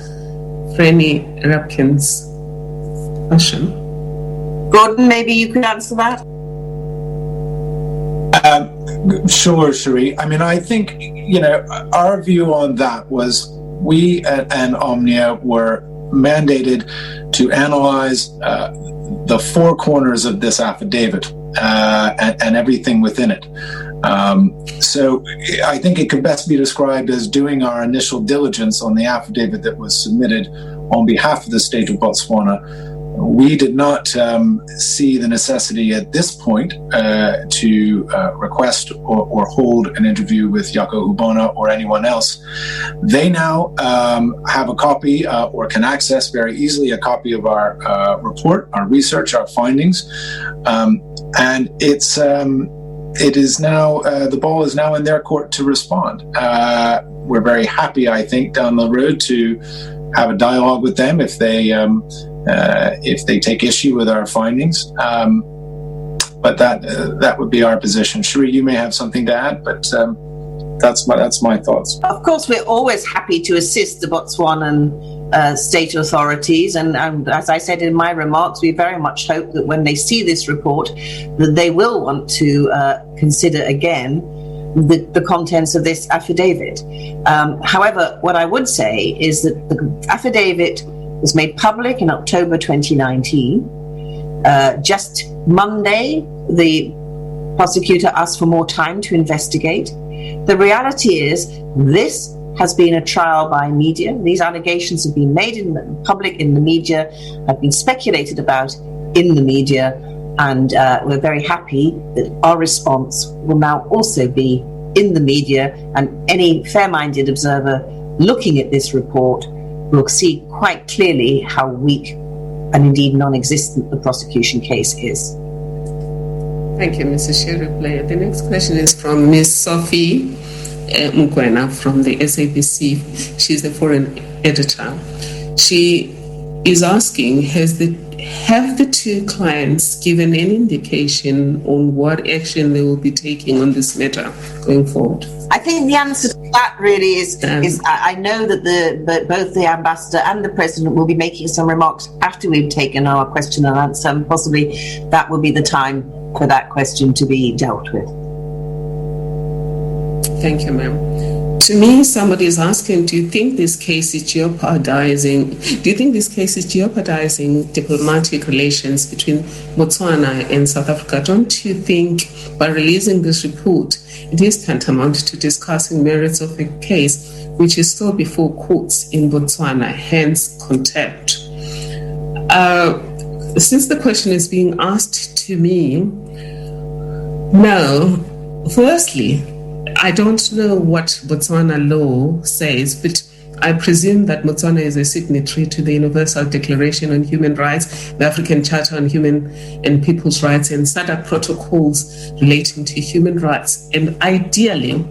Franny Rapkin's question? Gordon, maybe you could answer that? Sure, Cherie. I think, our view on that was we and Omnia were mandated to analyze the four corners of this affidavit and everything within it. So I think it could best be described as doing our initial diligence on the affidavit that was submitted on behalf of the state of Botswana. We did not see the necessity at this point to request or hold an interview with Jaco Hubona or anyone else. They now have a copy or can access very easily a copy of our report, our research, our findings, and it is now, the ball is now in their court to respond. We're very happy, I think, down the road to have a dialogue with them if they take issue with our findings. But that would be our position. Cherie, you may have something to add, but that's my thoughts. Of course, we're always happy to assist the Botswanan state authorities, and as I said in my remarks, we very much hope that when they see this report, that they will want to consider again the contents of this affidavit. However, what I would say is that the affidavit was made public in October 2019. Just Monday, the prosecutor asked for more time to investigate. The reality is this has been a trial by media. These allegations have been made in the public, in the media, have been speculated about in the media, and we're very happy that our response will now also be in the media, and any fair-minded observer looking at this report will see quite clearly how weak and indeed non-existent the prosecution case is. Thank you, Mrs. Cherie Blair. The next question is from Ms. Sophie Mkwena from the SABC. She's the foreign editor. She is asking, have the two clients given any indication on what action they will be taking on this matter going forward? I think the answer to that really is I know that both the ambassador and the president will be making some remarks after we've taken our question and answer, and possibly that will be the time for that question to be dealt with. Thank you, ma'am. To me, somebody is asking, do you think this case is jeopardizing diplomatic relations between Botswana and South Africa? Don't you think by releasing this report, it is tantamount to discussing merits of a case which is still before courts in Botswana, hence contempt? Since the question is being asked to me, no. Firstly, I don't know what Botswana law says, but I presume that Botswana is a signatory to the Universal Declaration on Human Rights, the African Charter on Human and People's Rights, and SADC protocols relating to human rights. And ideally,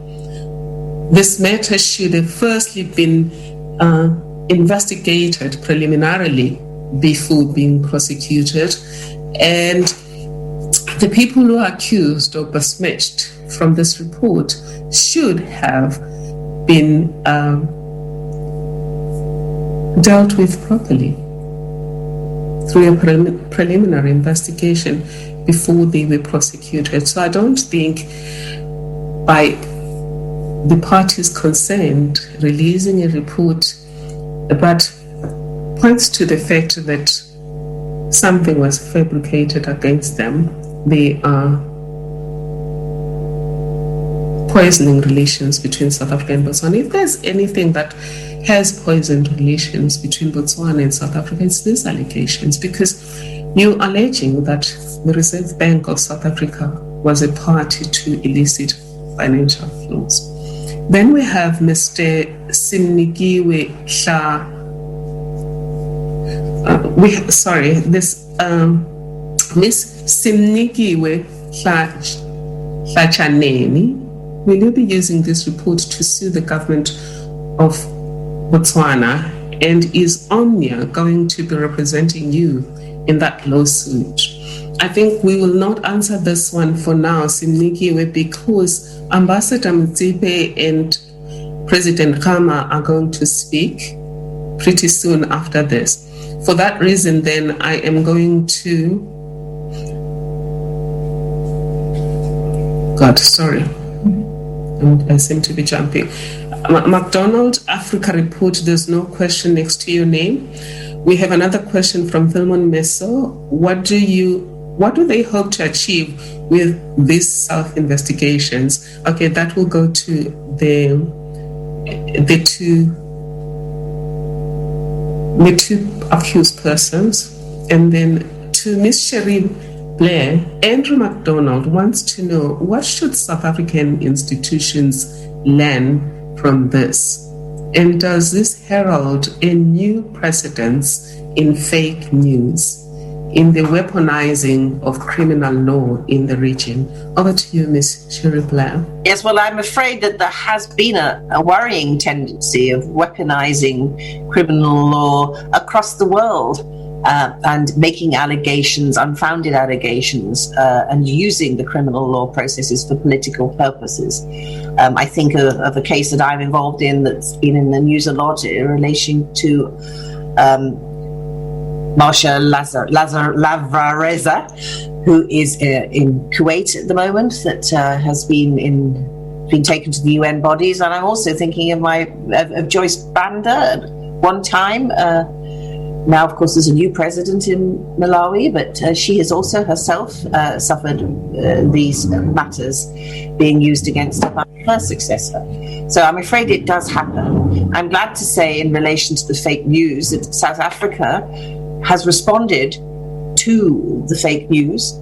this matter should have firstly been investigated preliminarily before being prosecuted. And the people who are accused or besmirched from this report should have been dealt with properly through a preliminary investigation before they were prosecuted. So I don't think by the parties concerned releasing a report that points to the fact that something was fabricated against them, they are poisoning relations between South Africa and Botswana. If there's anything that has poisoned relations between Botswana and South Africa, it's these allegations, because you're alleging that the Reserve Bank of South Africa was a party to illicit financial flows. Then we have Mr. Simnikiwe Hla. Miss Simnikiwe Hlachaneni. Will you be using this report to sue the government of Botswana? And is Omnia going to be representing you in that lawsuit? I think we will not answer this one for now, Simnikiwe, because Ambassador Motsepe and President Khama are going to speak pretty soon after this. For that reason, then, I am going to... I seem to be jumping. McDonald, Africa Report, there's no question next to your name. We have another question from Philemon Meso. What do they hope to achieve with these self-investigations? Okay, that will go to the two accused persons. And then to Ms. Cherie Blair, Andrew MacDonald wants to know, what should South African institutions learn from this? And does this herald a new precedence in fake news, in the weaponizing of criminal law in the region? Over to you, Ms. Cherie Blair. Yes, well, I'm afraid that there has been a worrying tendency of weaponizing criminal law across the world. And making allegations, unfounded allegations, and using the criminal law processes for political purposes. I think of a case that I'm involved in that's been in the news a lot in relation to Marsha Lavareza, who is in Kuwait at the moment, that has been taken to the UN bodies. And I'm also thinking of Joyce Banda at one time. Now, of course, there's a new president in Malawi, but she has also herself suffered these matters being used against her by her successor. So I'm afraid it does happen. I'm glad to say, in relation to the fake news, that South Africa has responded to the fake news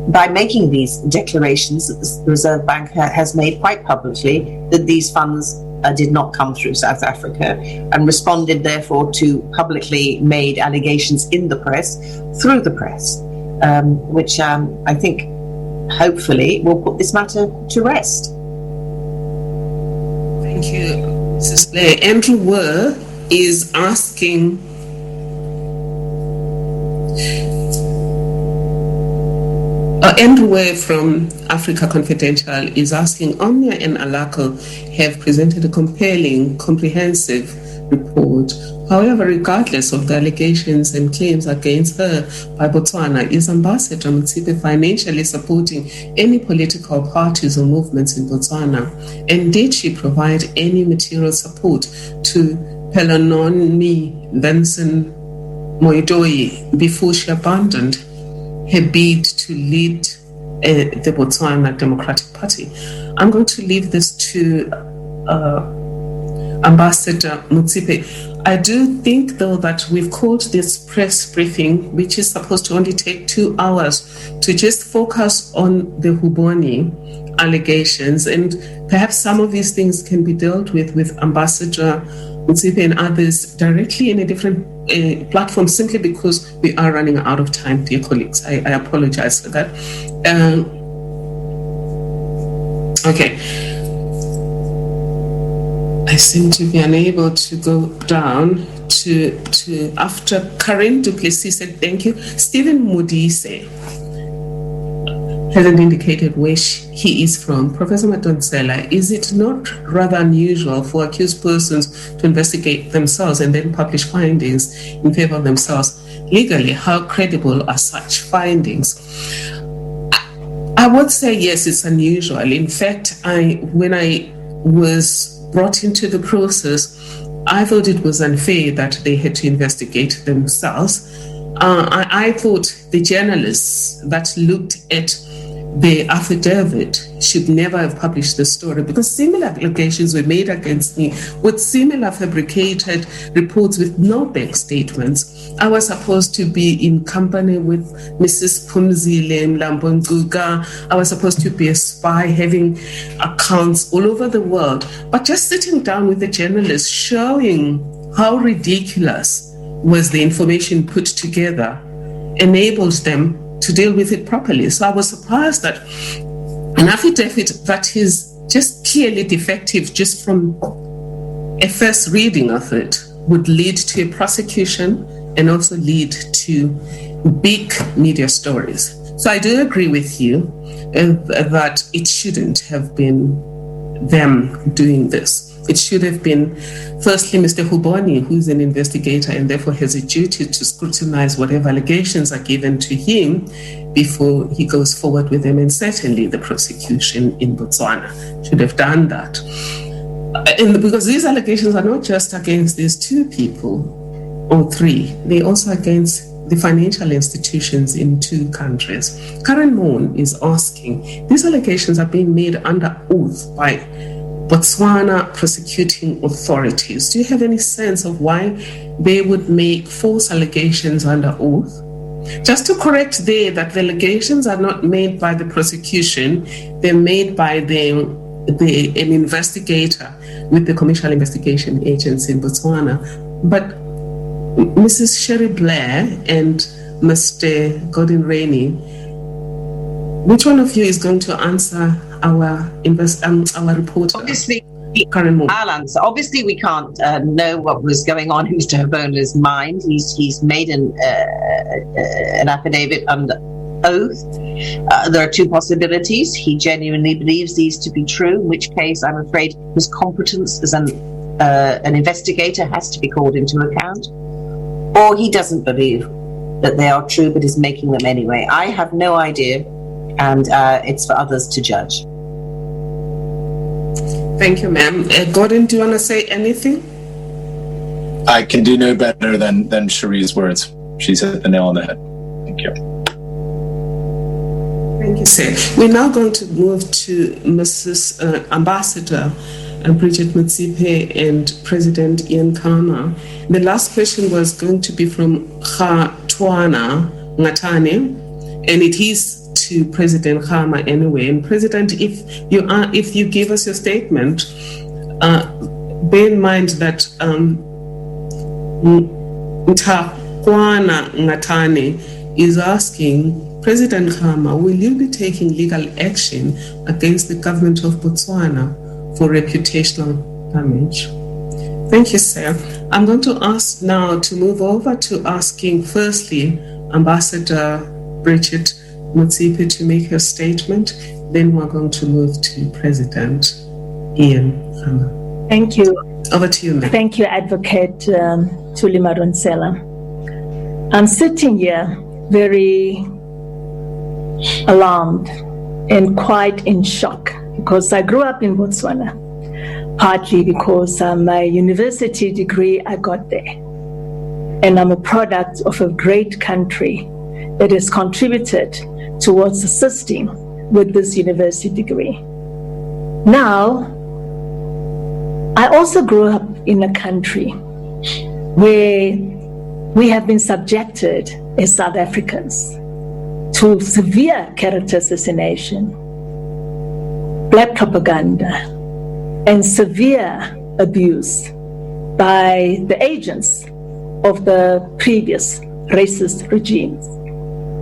by making these declarations that the Reserve Bank has made quite publicly that these funds did not come through South Africa, and responded therefore to publicly made allegations in the press, through the press, which I think hopefully will put this matter to rest. Thank you, Mrs. Blair. Andrew Wer is asking, Andrew Wer from Africa Confidential is asking, Omnia and Allegation have presented a compelling, comprehensive report. However, regardless of the allegations and claims against her by Botswana, is Ambassador Motsepe financially supporting any political parties or movements in Botswana? And did she provide any material support to Pelononi Benson Moidoi before she abandoned her bid to lead the Botswana Democratic Party? I'm going to leave this to Ambassador Motsepe. I do think, though, that we've called this press briefing, which is supposed to only take 2 hours, to just focus on the Huboni allegations, and perhaps some of these things can be dealt with Ambassador Motsepe and others directly in a different platform, simply because we are running out of time, dear colleagues. I apologize for that. Okay. I seem to be unable to go down to after Karen Duplessis said thank you. Stephen Modise hasn't indicated where he is from. Professor Madonsela, is it not rather unusual for accused persons to investigate themselves and then publish findings in favor of themselves? Legally, how credible are such findings? I would say yes, it's unusual. In fact, when I was brought into the process, I thought it was unfair that they had to investigate themselves. I thought the journalists that looked at the affidavit should never have published the story, because similar allegations were made against me with similar fabricated reports with no bank statements. I was supposed to be in company with Mrs. Phumzile Mlambonguga. I was supposed to be a spy having accounts all over the world. But just sitting down with the journalists, showing how ridiculous was the information put together, enabled them to deal with it properly. So I was surprised that an affidavit that is just clearly defective just from a first reading of it would lead to a prosecution and also lead to big media stories. So I do agree with you that it shouldn't have been them doing this. It should have been, firstly, Mr. Huboni, who's an investigator and therefore has a duty to scrutinize whatever allegations are given to him before he goes forward with them. And certainly the prosecution in Botswana should have done that. And because these allegations are not just against these 2 people or 3, they're also against the financial institutions in 2 countries. Karen Moon is asking, these allegations are being made under oath by Botswana prosecuting authorities. Do you have any sense of why they would make false allegations under oath? Just to correct there, that the allegations are not made by the prosecution, they're made by an investigator with the Commercial Investigation Agency in Botswana. But Mrs. Cherie Blair and Mr. Gordon Rainey, which one of you is going to answer our reporter? Obviously, Karen Moore. I'll answer. Obviously, we can't know what was going on in Mr. Habona's mind. He's made an affidavit under oath. There are 2 possibilities. He genuinely believes these to be true, in which case I'm afraid his competence as an investigator has to be called into account, or he doesn't believe that they are true but is making them anyway. I have no idea, and it's for others to judge. Thank you, ma'am. Gordon, do you want to say anything? I can do no better than Cherie's words. She's hit the nail on the head. Thank you. Thank you, sir. We're now going to move to Mrs. Ambassador Bridgette Motsepe and President Ian Khama. The last question was going to be from Khatwana Ngatane, and it is to President Khama anyway. And President, if you give us your statement, bear in mind that Ntakwana Ngatane is asking, President Khama, will you be taking legal action against the government of Botswana for reputational damage? Thank you, sir. I'm going to ask now to move over to asking, firstly, Ambassador Bridgette Motsepe to make her statement. Then we're going to move to President Ian Khama. Thank you. Over to you, ma'am. Thank you, Advocate Tuli Madonsela. I'm sitting here very alarmed and quite in shock because I grew up in Botswana, partly because my university degree I got there. And I'm a product of a great country that has contributed towards assisting with this university degree. Now, I also grew up in a country where we have been subjected as South Africans to severe character assassination, black propaganda, and severe abuse by the agents of the previous racist regimes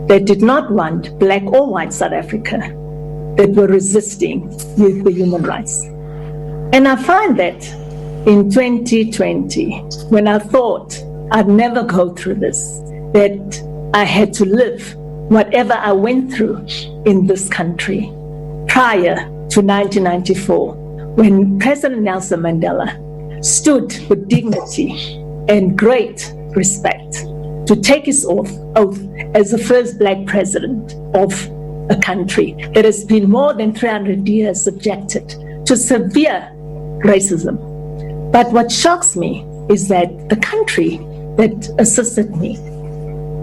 that did not want black or white South Africa, that were resisting with the human rights. And I find that in 2020, when I thought I'd never go through this, that I had to live whatever I went through in this country prior to 1994, when President Nelson Mandela stood with dignity and great respect to take his oath as the first black president of a country that has been more than 300 years subjected to severe racism. But what shocks me is that the country that assisted me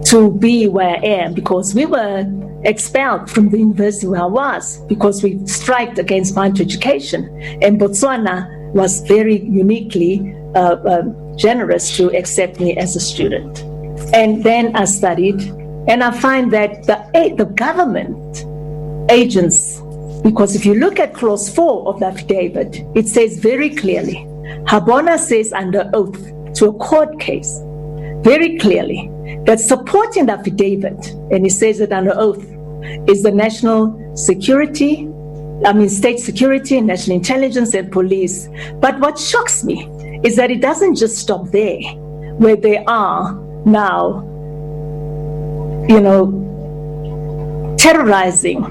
to be where I am, because we were expelled from the university where I was because we striked against my education, and Botswana was very uniquely generous to accept me as a student. And then I studied, and I find that the government agents, because if you look at clause 4 of the affidavit, it says very clearly, Habona says under oath to a court case, very clearly, that supporting the affidavit, and he says it under oath, is the state security, national intelligence, and police. But what shocks me is that it doesn't just stop there, where they are now, terrorizing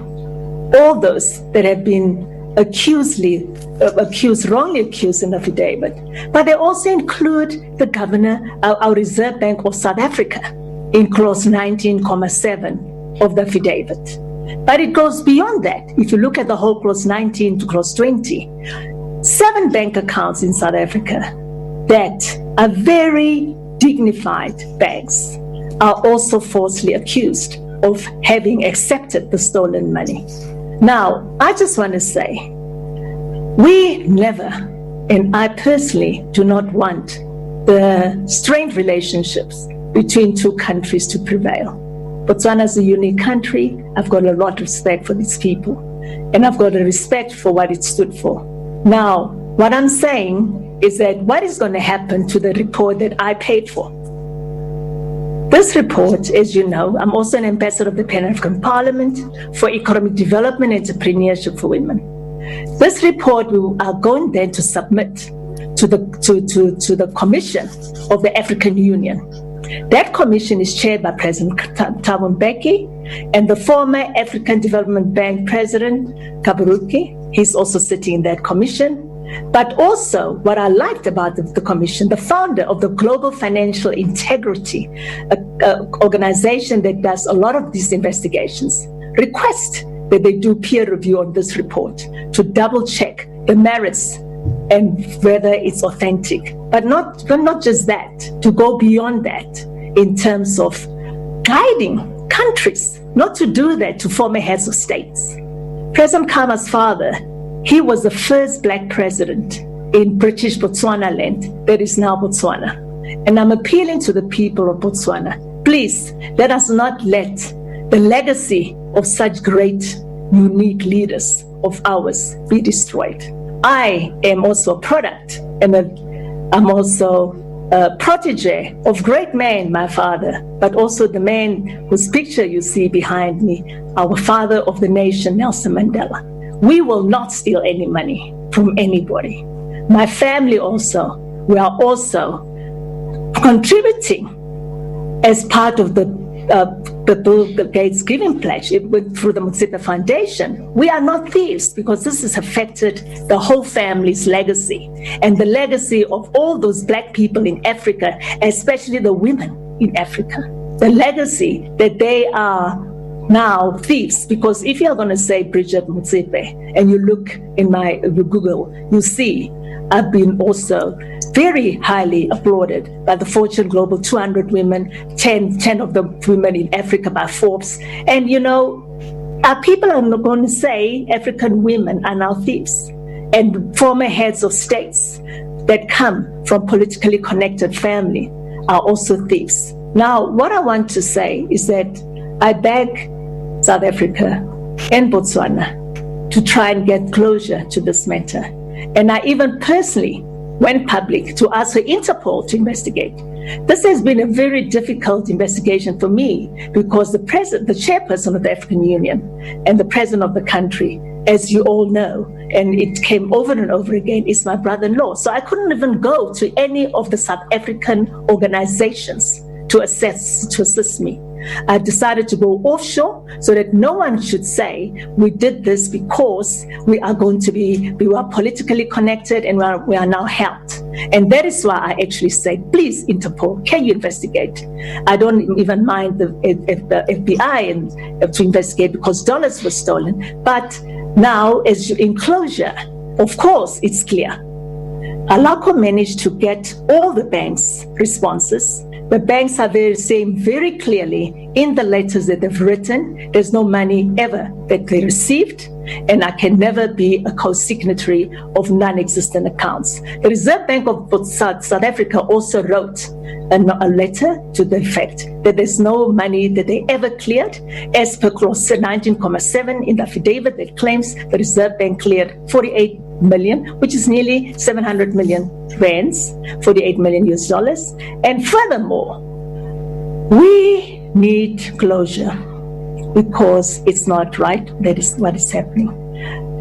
all those that have been wrongly accused in the affidavit. But they also include the governor, our Reserve Bank of South Africa, in clause 19.7 of the affidavit. But it goes beyond that. If you look at the whole clause 19 to clause 20, 7 bank accounts in South Africa that are very dignified banks are also falsely accused of having accepted the stolen money. Now, I just want to say, we never, and I personally do not want the strained relationships between two countries to prevail. Botswana is a unique country. I've got a lot of respect for these people, and I've got a respect for what it stood for. Now, what I'm saying is that what is going to happen to the report that I paid for? This report, as you know, I'm also an ambassador of the Pan-African Parliament for Economic Development and Entrepreneurship for Women. This report we are going then to submit to the Commission of the African Union. That commission is chaired by President Thabo Mbeki and the former African Development Bank President Kabaruki. He's also sitting in that commission. But also, what I liked about the commission, the founder of the Global Financial Integrity organization that does a lot of these investigations, request that they do peer review on this report to double check the merits and whether it's authentic. But not just that, to go beyond that in terms of guiding countries not to do that to former heads of states. President Khama's father, he was the first black president in British Botswana land that is now Botswana. And I'm appealing to the people of Botswana, please let us not let the legacy of such great, unique leaders of ours be destroyed. I am also a product, and I'm also a protege of great man, my father, but also the man whose picture you see behind me, our father of the nation, Nelson Mandela. We will not steal any money from anybody. My family also, we are also contributing as part of the Bill Gates Giving Pledge. It went through the Motsepe Foundation. We are not thieves, because this has affected the whole family's legacy and the legacy of all those Black people in Africa, especially the women in Africa. The legacy that they are now thieves, because if you're going to say Bridgette Motsepe and you look in my Google, you see I've been also very highly applauded by the Fortune Global 200 women, 10 of the women in Africa by Forbes. And you know, our people are not going to say African women are now thieves, and former heads of states that come from politically connected family are also thieves. Now, what I want to say is that I beg South Africa and Botswana to try and get closure to this matter. And I even personally went public to ask for Interpol to investigate. This has been a very difficult investigation for me, because the chairperson of the African Union and the president of the country, as you all know, and it came over and over again, is my brother-in-law. So I couldn't even go to any of the South African organizations to assist me. I decided to go offshore so that no one should say we did this because we are politically connected and we are now helped. And that is why I actually said, please, Interpol, can you investigate? I don't even mind the FBI and to investigate, because dollars were stolen. But now, as in closure, of course, it's clear. Alaco managed to get all the banks' responses. The banks are saying very clearly in the letters that they've written, there's no money ever that they received, and I can never be a co-signatory of non-existent accounts. The Reserve Bank of South Africa also wrote a letter to the effect that there's no money that they ever cleared, as per clause 19.7 in the affidavit that claims the Reserve Bank cleared 48 million, which is nearly 700 million rands, $48 million US. And furthermore, we need closure, because it's not right. That is what is happening.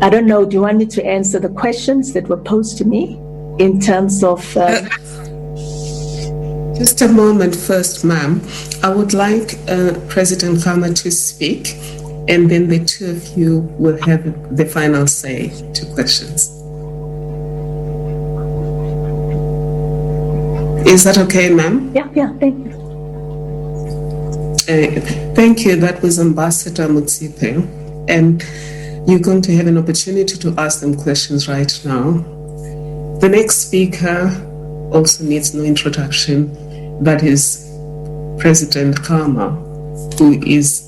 I don't know, do you want me to answer the questions that were posed to me in terms of... Just a moment first, ma'am. I would like President Khama to speak, and then the two of you will have the final say to questions. Is that okay, ma'am? Yeah, thank you. Thank you. That was Ambassador Motsepe, and you're going to have an opportunity to ask them questions right now. The next speaker also needs no introduction. That is President Khama, who is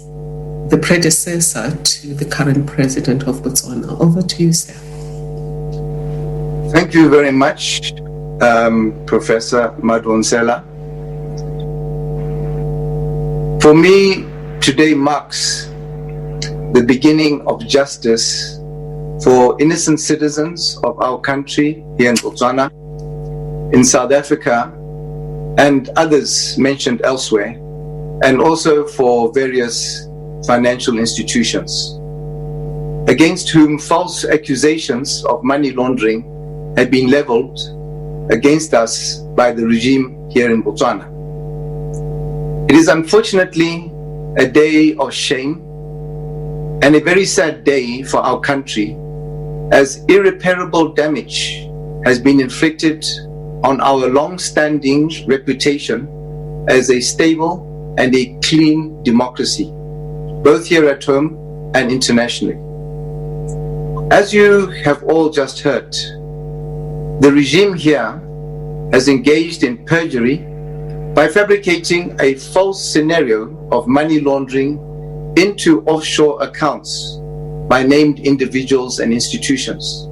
the predecessor to the current president of Botswana. Over to you, sir. Thank you very much, Professor Madonsela. For me, today marks the beginning of justice for innocent citizens of our country here in Botswana, in South Africa, and others mentioned elsewhere, and also for various financial institutions, against whom false accusations of money laundering have been leveled against us by the regime here in Botswana. It is unfortunately a day of shame and a very sad day for our country, as irreparable damage has been inflicted on our long-standing reputation as a stable and a clean democracy, both here at home and internationally. As you have all just heard, the regime here has engaged in perjury by fabricating a false scenario of money laundering into offshore accounts by named individuals and institutions.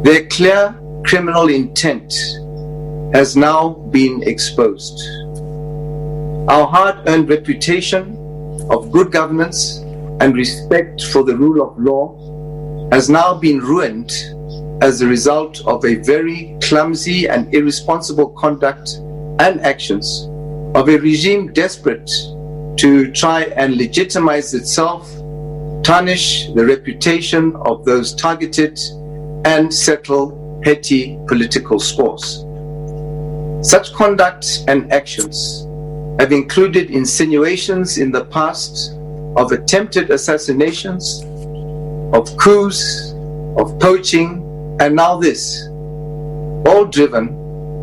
Their clear criminal intent has now been exposed. Our hard-earned reputation of good governance and respect for the rule of law has now been ruined as a result of a very clumsy and irresponsible conduct and actions of a regime desperate to try and legitimize itself, tarnish the reputation of those targeted, and settle petty political scores. Such conduct and actions have included insinuations in the past of attempted assassinations, of coups, of poaching, and now this, all driven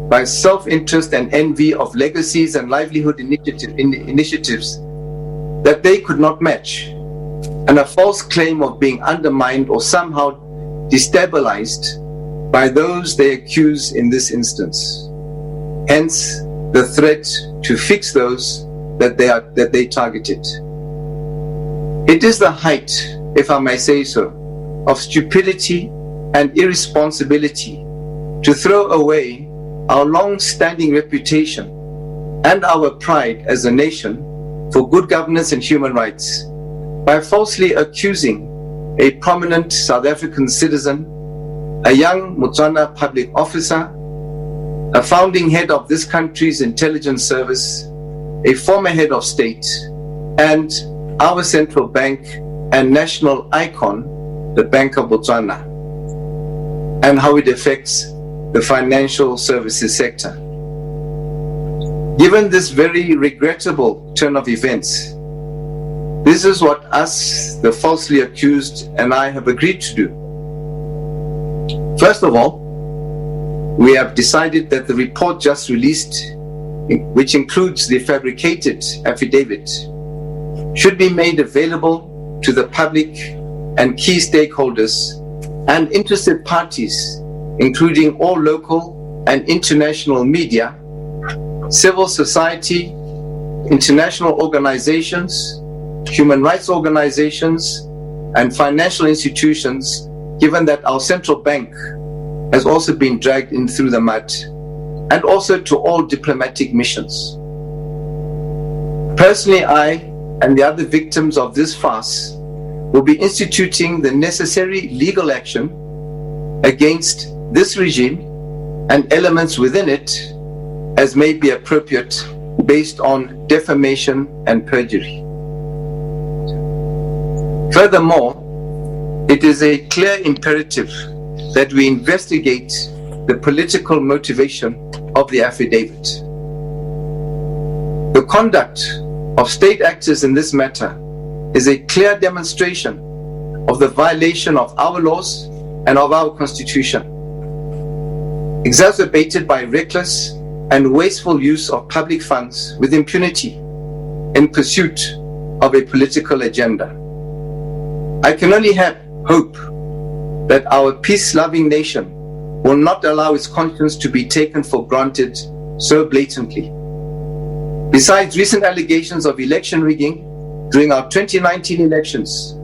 by self-interest and envy of legacies and livelihood initiatives that they could not match, and a false claim of being undermined or somehow destabilized by those they accuse in this instance. Hence, the threat to fix those that they targeted. It is the height, if I may say so, of stupidity and irresponsibility to throw away our long-standing reputation and our pride as a nation for good governance and human rights by falsely accusing a prominent South African citizen, a young Botswana public officer, a founding head of this country's intelligence service, a former head of state, and our central bank and national icon, the Bank of Botswana, and how it affects the financial services sector. Given this very regrettable turn of events, this is what us, the falsely accused, and I have agreed to do. First of all, we have decided that the report just released, which includes the fabricated affidavit, should be made available to the public and key stakeholders and interested parties, including all local and international media, civil society, international organizations, human rights organizations, and financial institutions, given that our central bank has also been dragged in through the mud, and also to all diplomatic missions. Personally, I and the other victims of this farce will be instituting the necessary legal action against this regime and elements within it as may be appropriate based on defamation and perjury. Furthermore, it is a clear imperative that we investigate the political motivation of the affidavit. The conduct of state actors in this matter is a clear demonstration of the violation of our laws and of our constitution, exacerbated by reckless and wasteful use of public funds with impunity in pursuit of a political agenda. I can only hope that our peace-loving nation will not allow its conscience to be taken for granted so blatantly. Besides recent allegations of election rigging during our 2019 elections,